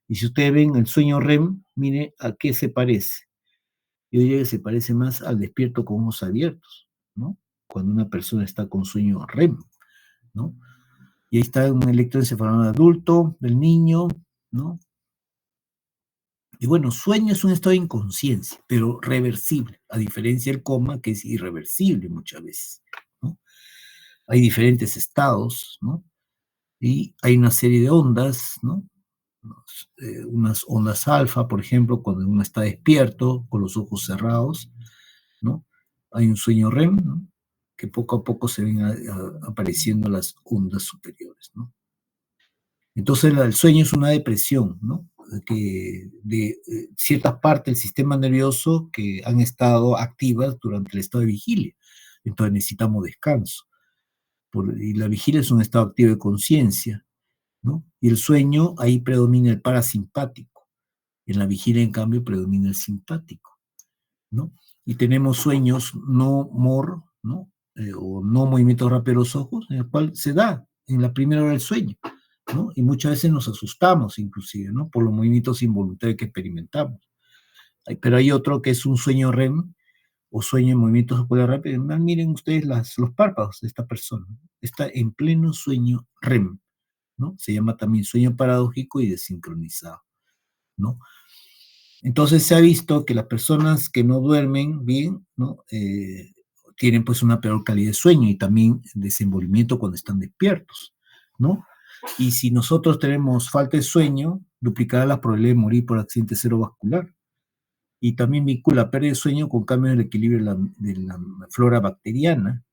Y si ustedes ven el sueño REM, mire a qué se parece. Yo diría que se parece más al despierto con ojos abiertos, ¿no? Cuando una persona está con sueño REM, ¿no? Y ahí está un electroencefalograma adulto, del niño, ¿no? Y bueno, sueño es un estado de inconsciencia, pero reversible, a diferencia del coma, que es irreversible muchas veces, ¿no? Hay diferentes estados, ¿no? Y hay una serie de ondas, ¿no? Unas ondas alfa, por ejemplo, cuando uno está despierto, con los ojos cerrados, ¿no? Hay un sueño REM, ¿no? Que poco a poco se ven apareciendo las ondas superiores, ¿no? Entonces el sueño es una depresión, ¿no? Que de ciertas partes del sistema nervioso que han estado activas durante el estado de vigilia. Entonces necesitamos descanso. Y la vigilia es un estado activo de conciencia, ¿no? Y el sueño, ahí predomina el parasimpático. En la vigilia, en cambio, predomina el simpático, ¿no? Y tenemos sueños no MOR, ¿no? O no movimiento rápido de los ojos, en el cual se da en la primera hora del sueño, ¿no? Y muchas veces nos asustamos inclusive, ¿no? Por los movimientos involuntarios que experimentamos. Pero hay otro que es un sueño REM o sueño en movimientos oculares rápidos. Miren ustedes los párpados de esta persona. Está en pleno sueño REM, ¿no? Se llama también sueño paradójico y desincronizado, ¿no? Entonces se ha visto que las personas que no duermen bien, ¿no? Tienen pues una peor calidad de sueño y también desenvolvimiento cuando están despiertos, ¿no? Y si nosotros tenemos falta de sueño, duplicará la probabilidad de morir por accidente cerebrovascular. Y también vincula pérdida de sueño con cambio en el equilibrio de la flora bacteriana,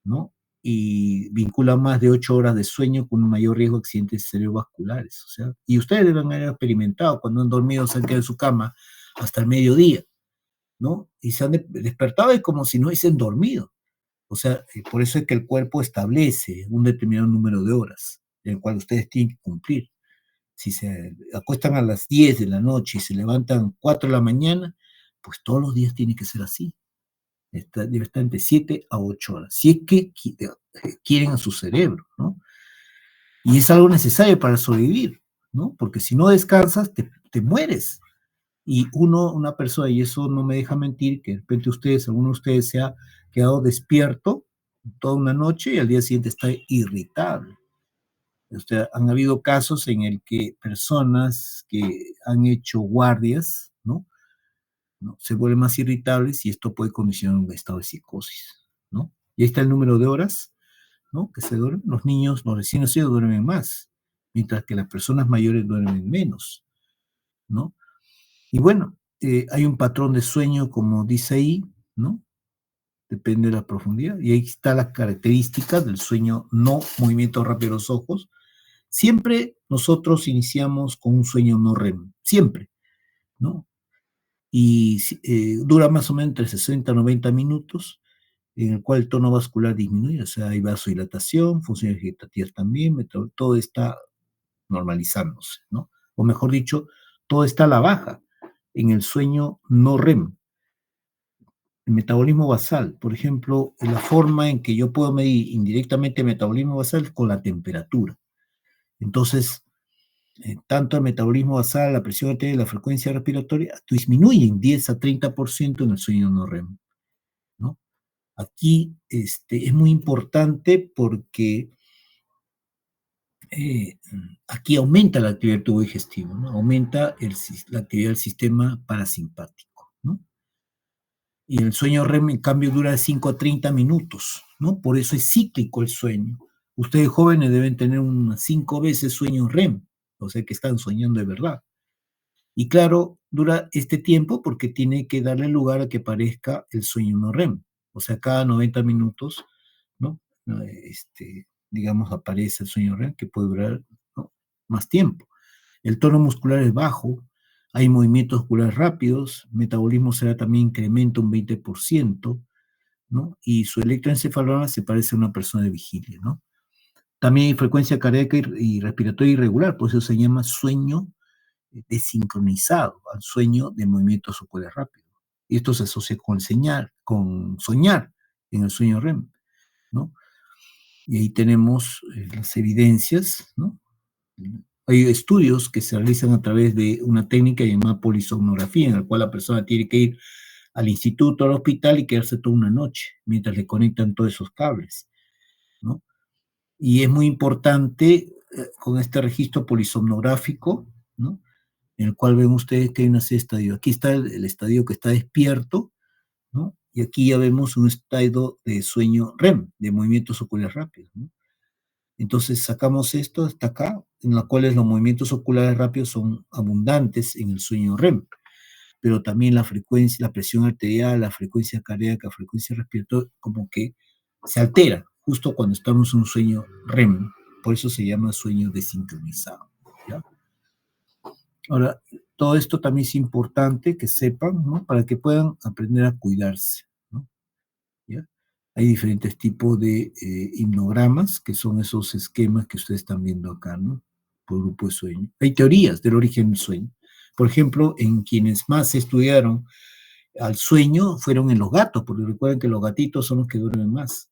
¿no? y vincula más de 8 horas de sueño con un mayor riesgo de accidentes cerebrovasculares. O sea, y ustedes deben haber experimentado cuando han dormido cerca de su cama hasta el mediodía, ¿no? Y se han despertado y como si no hubiesen dormido. O sea, por eso es que el cuerpo establece un determinado número de horas, en el cual ustedes tienen que cumplir. Si se acuestan a las 10 de la noche y se levantan 4 de la mañana, pues todos los días tiene que ser así. Debe estar entre 7 a 8 horas, si es que quieren a su cerebro, ¿no? Y es algo necesario para sobrevivir, ¿no? Porque si no descansas, te mueres. Y una persona, y eso no me deja mentir, que de repente alguno de ustedes se ha quedado despierto toda una noche y al día siguiente está irritable. O sea, han habido casos en el que personas que han hecho guardias, ¿no? Se vuelven más irritables y esto puede condicionar un estado de psicosis, ¿no? Y ahí está el número de horas, ¿no? Que se duermen. Los niños, los recién nacidos duermen más, mientras que las personas mayores duermen menos, ¿no? Y bueno, hay un patrón de sueño, como dice ahí, ¿no? Depende de la profundidad. Y ahí está las características del sueño no movimiento rápido de los ojos. Siempre nosotros iniciamos con un sueño no REM, siempre, ¿no? Y dura más o menos entre 60 a 90 minutos, en el cual el tono vascular disminuye, o sea, hay vasodilatación, funciones vegetativas también, todo está normalizándose, ¿no? O mejor dicho, todo está a la baja en el sueño no REM. El metabolismo basal, por ejemplo, la forma en que yo puedo medir indirectamente el metabolismo basal es con la temperatura. Entonces, tanto el metabolismo basal, la presión arterial y la frecuencia respiratoria disminuyen 10 a 30% en el sueño no REM, ¿no? Aquí es muy importante porque aquí aumenta la actividad del tubo digestivo, ¿no? Aumenta la actividad del sistema parasimpático, ¿no? Y el sueño REM, en cambio, dura de 5 a 30 minutos, ¿no? Por eso es cíclico el sueño. Ustedes jóvenes deben tener unas 5 veces sueño REM, o sea que están soñando de verdad. Y claro, dura este tiempo porque tiene que darle lugar a que aparezca el sueño no REM. O sea, cada 90 minutos, ¿no? Digamos, aparece el sueño REM que puede durar, ¿no?, más tiempo. El tono muscular es bajo, hay movimientos oculares rápidos, metabolismo cerebral también incrementa un 20%, ¿no? Y su electroencefalograma se parece a una persona de vigilia, ¿no? También hay frecuencia cardíaca y respiratoria irregular, por eso se llama sueño desincronizado, al sueño de movimientos oculares rápidos. Y esto se asocia con soñar en el sueño REM, ¿no? Y ahí tenemos las evidencias, ¿no? Hay estudios que se realizan a través de una técnica llamada polisomnografía, en la cual la persona tiene que ir al instituto, al hospital y quedarse toda una noche, mientras le conectan todos esos cables, ¿no? Y es muy importante con este registro polisomnográfico, ¿no?, en el cual ven ustedes que hay una serie de estadios. Aquí está el estadio que está despierto, ¿no? Y aquí ya vemos un estado de sueño REM, de movimientos oculares rápidos, ¿no? Entonces sacamos esto hasta acá, en la cual los movimientos oculares rápidos son abundantes en el sueño REM, pero también la frecuencia, la presión arterial, la frecuencia cardíaca, la frecuencia respiratoria, como que se altera justo cuando estamos en un sueño REM. Por eso se llama sueño desincronizado, ¿ya? Ahora, todo esto también es importante que sepan, ¿no?, para que puedan aprender a cuidarse, ¿no? ¿Ya? Hay diferentes tipos de himnogramas, que son esos esquemas que ustedes están viendo acá, ¿no?, por grupo de sueño. Hay teorías del origen del sueño. Por ejemplo, en quienes más estudiaron al sueño fueron en los gatos, porque recuerden que los gatitos son los que duermen más.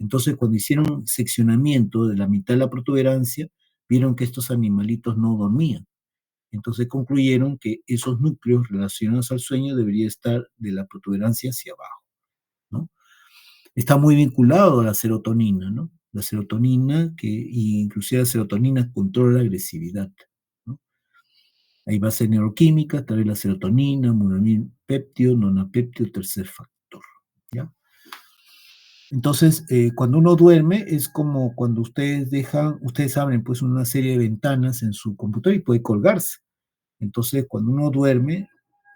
Entonces, cuando hicieron seccionamiento de la mitad de la protuberancia, vieron que estos animalitos no dormían. Entonces concluyeron que esos núcleos relacionados al sueño deberían estar de la protuberancia hacia abajo, ¿no? Está muy vinculado a la serotonina, ¿no? La serotonina, inclusive la serotonina controla la agresividad, ¿no? Hay bases neuroquímicas, tal vez la serotonina, monoamilpéptido, nonapéptido, tercer factor, ¿ya? Entonces, cuando uno duerme, es como cuando ustedes abren pues una serie de ventanas en su computador y puede colgarse. Entonces, cuando uno duerme,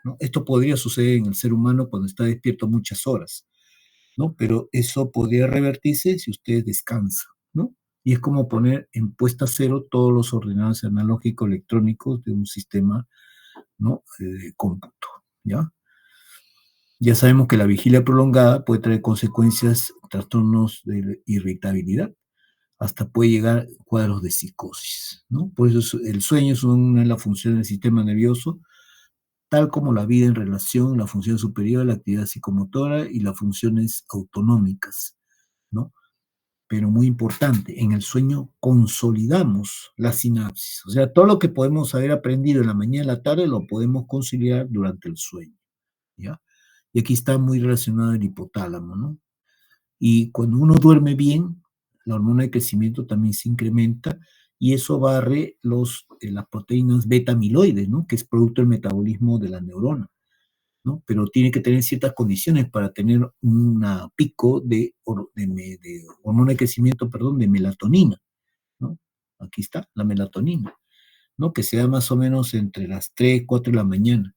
¿no?, esto podría suceder en el ser humano cuando está despierto muchas horas. ¿no? Pero eso podría revertirse si usted descansa, ¿no? Y es como poner en puesta a cero todos los ordenadores analógicos electrónicos de un sistema, ¿no? De cómputo, ¿ya? Ya sabemos que la vigilia prolongada puede traer consecuencias, trastornos de irritabilidad, hasta puede llegar a cuadros de psicosis, ¿no? Por eso el sueño es una de las funciones del sistema nervioso, tal como la vida en relación, la función superior, la actividad psicomotora y las funciones autonómicas, ¿no? Pero muy importante, en el sueño consolidamos la sinapsis, o sea, todo lo que podemos haber aprendido en la mañana y en la tarde lo podemos conciliar durante el sueño, ¿ya? Y aquí está muy relacionado el hipotálamo, ¿no? Y cuando uno duerme bien, la hormona de crecimiento también se incrementa y eso barre las proteínas beta amiloides, ¿no? Que es producto del metabolismo de la neurona, ¿no? Pero tiene que tener ciertas condiciones para tener un pico de hormona de crecimiento, perdón, de melatonina, ¿no? Aquí está, la melatonina, ¿no? Que se da más o menos entre las 3, 4 de la mañana.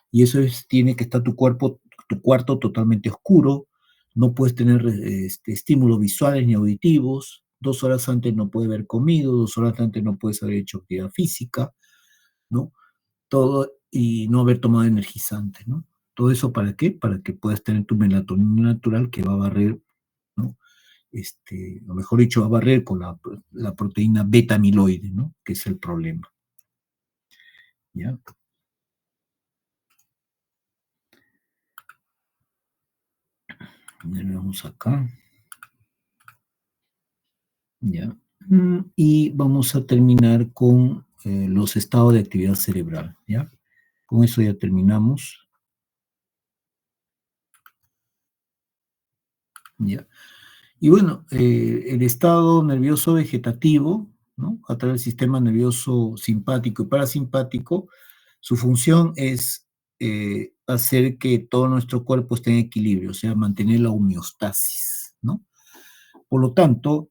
Y eso tiene que estar tu cuarto totalmente oscuro, no puedes tener estímulos visuales ni auditivos, 2 horas antes no puedes haber comido, 2 horas antes no puedes haber hecho actividad física, ¿no? Todo, y no haber tomado energizante, ¿no? Todo eso ¿para qué? Para que puedas tener tu melatonina natural que va a barrer, ¿no? O mejor dicho, va a barrer con la proteína beta amiloide, ¿no? Que es el problema. ¿Ya? Vamos acá. ¿Ya? Y vamos a terminar con los estados de actividad cerebral, ¿ya? Con eso ya terminamos. ¿Ya? Y bueno, el estado nervioso vegetativo, ¿no? A través del sistema nervioso simpático y parasimpático, su función es hacer que todo nuestro cuerpo esté en equilibrio, o sea, mantener la homeostasis, ¿no? Por lo tanto,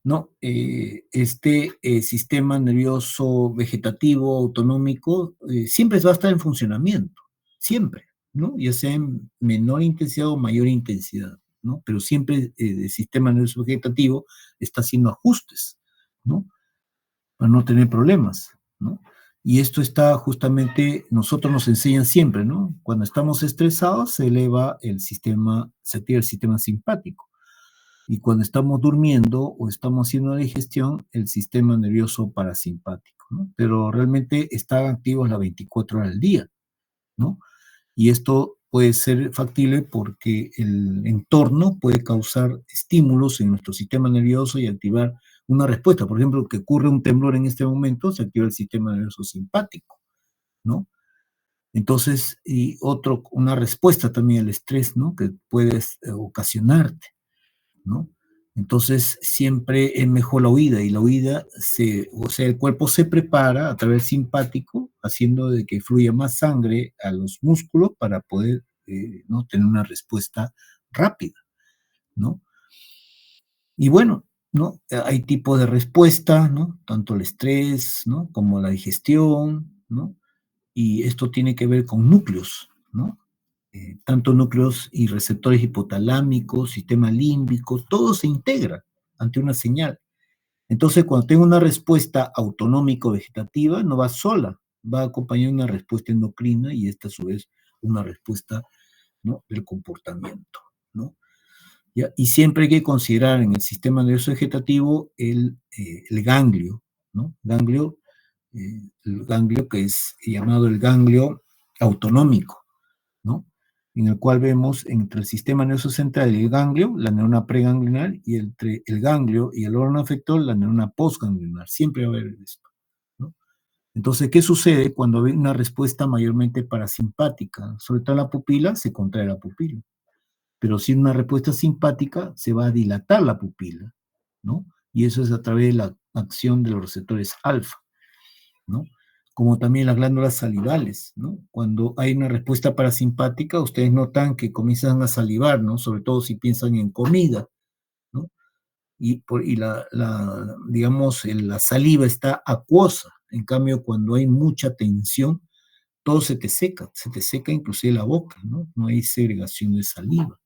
¿no? Este sistema nervioso vegetativo autonómico siempre va a estar en funcionamiento, siempre, ¿no? Ya sea en menor intensidad o mayor intensidad, ¿no? Pero siempre el sistema nervioso vegetativo está haciendo ajustes, ¿no? Para no tener problemas, ¿no? Y esto está justamente, nosotros nos enseñan siempre, ¿no? Cuando estamos estresados se eleva se activa el sistema simpático. Y cuando estamos durmiendo o estamos haciendo la digestión, el sistema nervioso parasimpático, ¿no? Pero realmente están activos las 24 horas del día, ¿no? Y esto puede ser factible porque el entorno puede causar estímulos en nuestro sistema nervioso y activar una respuesta. Por ejemplo, que ocurre un temblor en este momento, se activa el sistema nervioso simpático, ¿no? Entonces, una respuesta también al estrés, ¿no? Que puede ocasionarte, ¿no? Entonces, siempre es mejor la huida, y la huida, o sea, el cuerpo se prepara a través simpático, haciendo de que fluya más sangre a los músculos para poder, ¿no? Tener una respuesta rápida, ¿no? Y bueno, ¿no? Hay tipos de respuesta, ¿no? Tanto el estrés, ¿no? Como la digestión, ¿no? Y esto tiene que ver con núcleos, ¿no? Tanto núcleos y receptores hipotalámicos, sistema límbico, todo se integra ante una señal. Entonces, cuando tengo una respuesta autonómico-vegetativa, no va sola, va acompañada de una respuesta endocrina y esta a su vez una respuesta, ¿no? Del comportamiento, ¿no? ¿Ya? Y siempre hay que considerar en el sistema nervioso vegetativo el ganglio, ¿no? El ganglio que es llamado el ganglio autonómico, ¿no? En el cual vemos entre el sistema nervioso central y el ganglio, la neurona preganglionar, y entre el ganglio y el órgano efector, la neurona postganglionar. Siempre va a haber esto, ¿no? Entonces, ¿qué sucede cuando hay una respuesta mayormente parasimpática? Sobre todo en la pupila, se contrae la pupila. Pero si una respuesta simpática, se va a dilatar la pupila, ¿no? Y eso es a través de la acción de los receptores alfa, ¿no? Como también las glándulas salivales, ¿no? Cuando hay una respuesta parasimpática, ustedes notan que comienzan a salivar, ¿no? Sobre todo si piensan en comida, ¿no? Digamos, la saliva está acuosa. En cambio, cuando hay mucha tensión, todo se te seca inclusive la boca, ¿no? No hay segregación de saliva,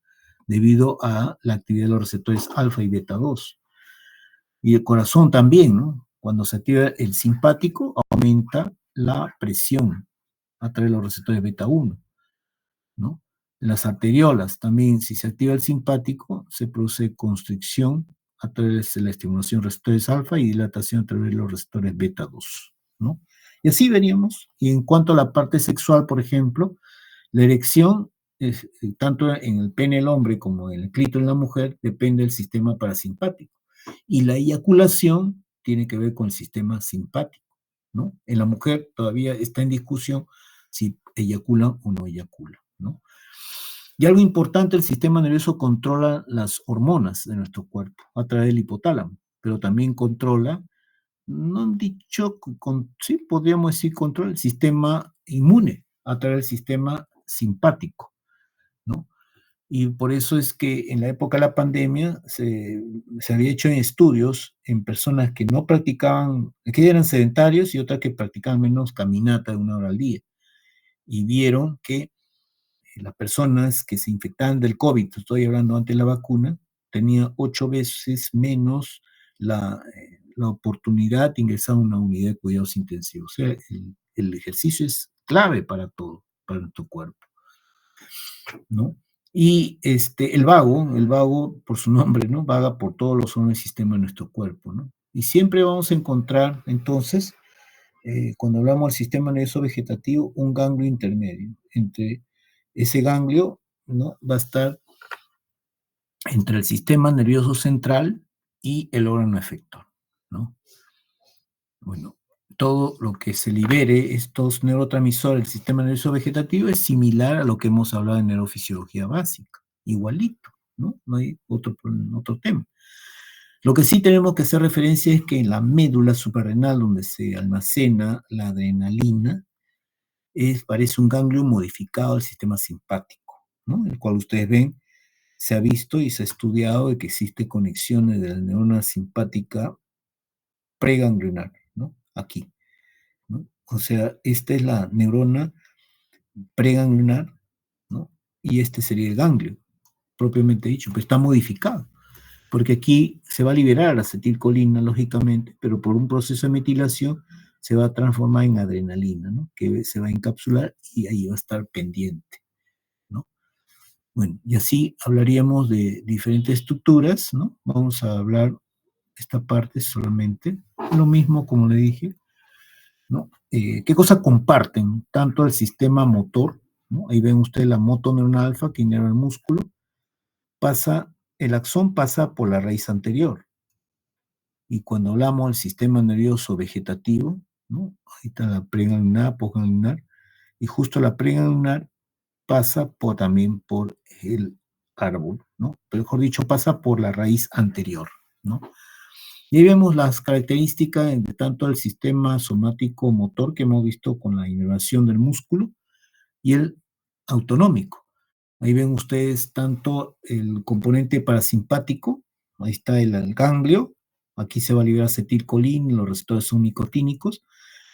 debido a la actividad de los receptores alfa y beta 2. Y el corazón también, ¿no? Cuando se activa el simpático, aumenta la presión a través de los receptores beta 1, ¿no? Las arteriolas también, si se activa el simpático, se produce constricción a través de la estimulación de receptores alfa y dilatación a través de los receptores beta 2, ¿no? Y así veríamos. Y en cuanto a la parte sexual, por ejemplo, la erección, tanto en el pene del hombre como en el clítoris de la mujer, depende del sistema parasimpático. Y la eyaculación tiene que ver con el sistema simpático, ¿no? En la mujer todavía está en discusión si eyacula o no eyacula, ¿no? Y algo importante, el sistema nervioso controla las hormonas de nuestro cuerpo a través del hipotálamo, pero también controla, no han dicho, sí, podríamos decir, controla el sistema inmune a través del sistema simpático, ¿no? Y por eso es que en la época de la pandemia se había hecho estudios en personas que no practicaban, que eran sedentarios y otras que practicaban menos caminata de 1 hora al día. Y vieron que las personas que se infectaban del COVID, estoy hablando antes de la vacuna, tenían 8 veces menos la oportunidad de ingresar a una unidad de cuidados intensivos. O sea, el ejercicio es clave para todo, para nuestro cuerpo, ¿no? Y el vago, por su nombre, ¿no? Vaga por todos los órganos del sistema de nuestro cuerpo, ¿no? Y siempre vamos a encontrar, entonces, cuando hablamos del sistema nervioso vegetativo, un ganglio intermedio. Entre ese ganglio, ¿no? Va a estar entre el sistema nervioso central y el órgano efector, ¿no? Bueno, todo lo que se libere, estos neurotransmisores del sistema nervioso vegetativo, es similar a lo que hemos hablado en neurofisiología básica, igualito, ¿no? No hay otro tema. Lo que sí tenemos que hacer referencia es que en la médula suprarrenal, donde se almacena la adrenalina, parece un ganglio modificado del sistema simpático, ¿no? El cual ustedes ven, se ha visto y se ha estudiado de que existe conexiones de la neurona simpática preganglionar, ¿no? Aquí, ¿no? O sea, esta es la neurona preganglionar, ¿no? Y este sería el ganglio, propiamente dicho, pero está modificado, porque aquí se va a liberar acetilcolina, lógicamente, pero por un proceso de metilación se va a transformar en adrenalina, ¿no? Que se va a encapsular y ahí va a estar pendiente, ¿no? Bueno, y así hablaríamos de diferentes estructuras, ¿no? Vamos a hablar esta parte solamente, lo mismo como le dije, ¿no? ¿Qué cosa comparten? Tanto el sistema motor, ¿no? Ahí ven ustedes la motoneuronal alfa que inerva el músculo, el axón pasa por la raíz anterior. Y cuando hablamos del sistema nervioso vegetativo, ¿no? Ahí está la preganglionar, postganglionar, y justo la preganglionar pasa también por el árbol, ¿no? Pero mejor dicho, pasa por la raíz anterior, ¿no? Y ahí vemos las características de tanto el sistema somático motor que hemos visto con la inervación del músculo y el autonómico. Ahí ven ustedes tanto el componente parasimpático, ahí está el ganglio, aquí se va a liberar acetilcolina, los receptores son nicotínicos,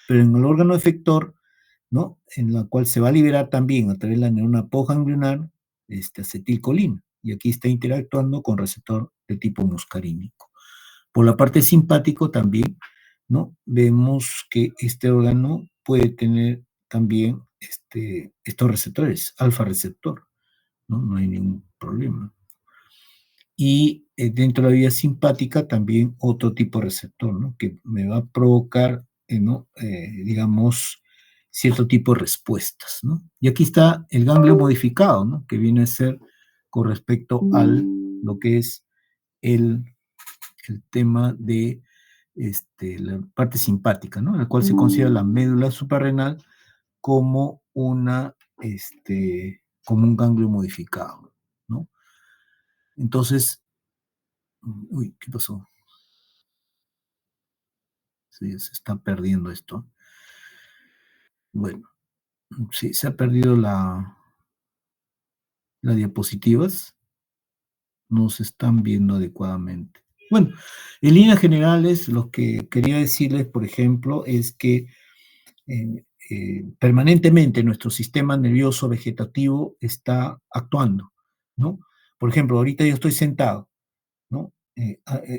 pero en el órgano efector, ¿no? En la cual se va a liberar también a través de la neurona postganglionar acetilcolina, y aquí está interactuando con receptor de tipo muscarínico. Por la parte simpático también, ¿no? Vemos que este órgano puede tener también estos receptores, alfa receptor, ¿no? No hay ningún problema. Y dentro de la vía simpática también otro tipo de receptor, ¿no? Que me va a provocar, ¿no? Digamos, cierto tipo de respuestas, ¿no? Y aquí está el ganglio modificado, ¿no? Que viene a ser con respecto a lo que es el tema de la parte simpática, ¿no? En la cual se considera la médula suprarrenal como como un ganglio modificado, ¿no? Entonces, uy, ¿qué pasó? Sí, se está perdiendo esto. Bueno, sí, se ha perdido las diapositivas, no se están viendo adecuadamente. Bueno, en líneas generales, lo que quería decirles, por ejemplo, es que permanentemente nuestro sistema nervioso vegetativo está actuando, ¿no? Por ejemplo, ahorita yo estoy sentado, ¿no?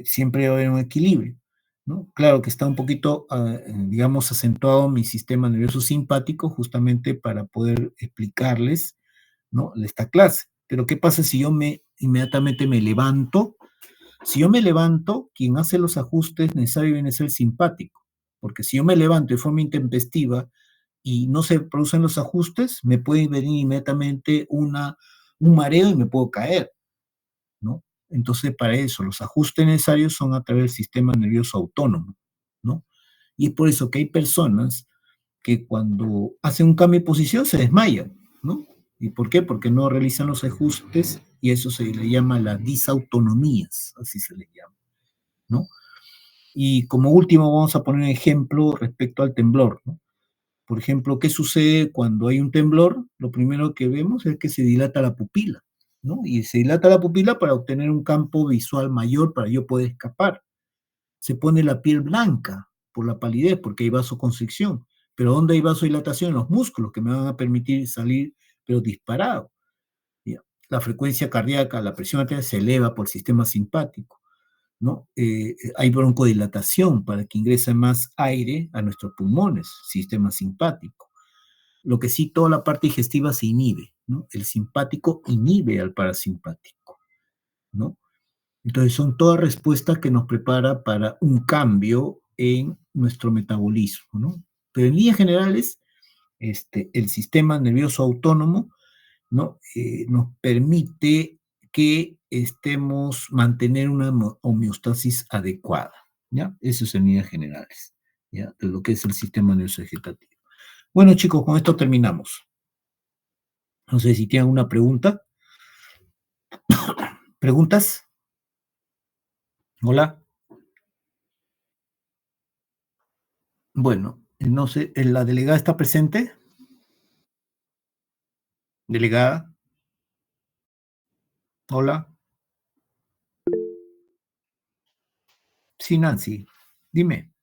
Siempre va a haber un equilibrio, ¿no? Claro que está un poquito, digamos, acentuado mi sistema nervioso simpático justamente para poder explicarles, ¿no? Esta clase. Pero ¿qué pasa si yo inmediatamente me levanto? Si yo me levanto, quien hace los ajustes necesarios viene a ser el simpático, porque si yo me levanto de forma intempestiva y no se producen los ajustes, me puede venir inmediatamente un mareo y me puedo caer, ¿no? Entonces, para eso, los ajustes necesarios son a través del sistema nervioso autónomo, ¿no? Y es por eso que hay personas que cuando hacen un cambio de posición se desmayan, ¿no? ¿Y por qué? Porque no realizan los ajustes y eso se le llama la disautonomías, así se le llama, ¿no? Y como último vamos a poner un ejemplo respecto al temblor, ¿no? Por ejemplo, ¿qué sucede cuando hay un temblor? Lo primero que vemos es que se dilata la pupila, ¿no? Y se dilata la pupila para obtener un campo visual mayor para yo poder escapar. Se pone la piel blanca por la palidez, porque hay vasoconstricción. Pero ¿dónde hay vasodilatación? En los músculos que me van a permitir salir, pero disparado. ¿Ya? La frecuencia cardíaca, la presión arterial se eleva por el sistema simpático, ¿no? Hay broncodilatación para que ingrese más aire a nuestros pulmones, sistema simpático. Lo que sí, toda la parte digestiva se inhibe, ¿no? El simpático inhibe al parasimpático, ¿no? Entonces son todas respuestas que nos prepara para un cambio en nuestro metabolismo, ¿no? Pero en líneas generales, el sistema nervioso autónomo, ¿no? Nos permite que estemos, mantener una homeostasis adecuada, ¿ya? Eso es en líneas generales, ¿ya? De lo que es el sistema nervioso vegetativo. Bueno, chicos, con esto terminamos. No sé si tienen alguna pregunta. ¿Preguntas? Hola. Bueno, no sé, ¿la delegada está presente? Delegada. Hola. Sí, Nancy. Dime.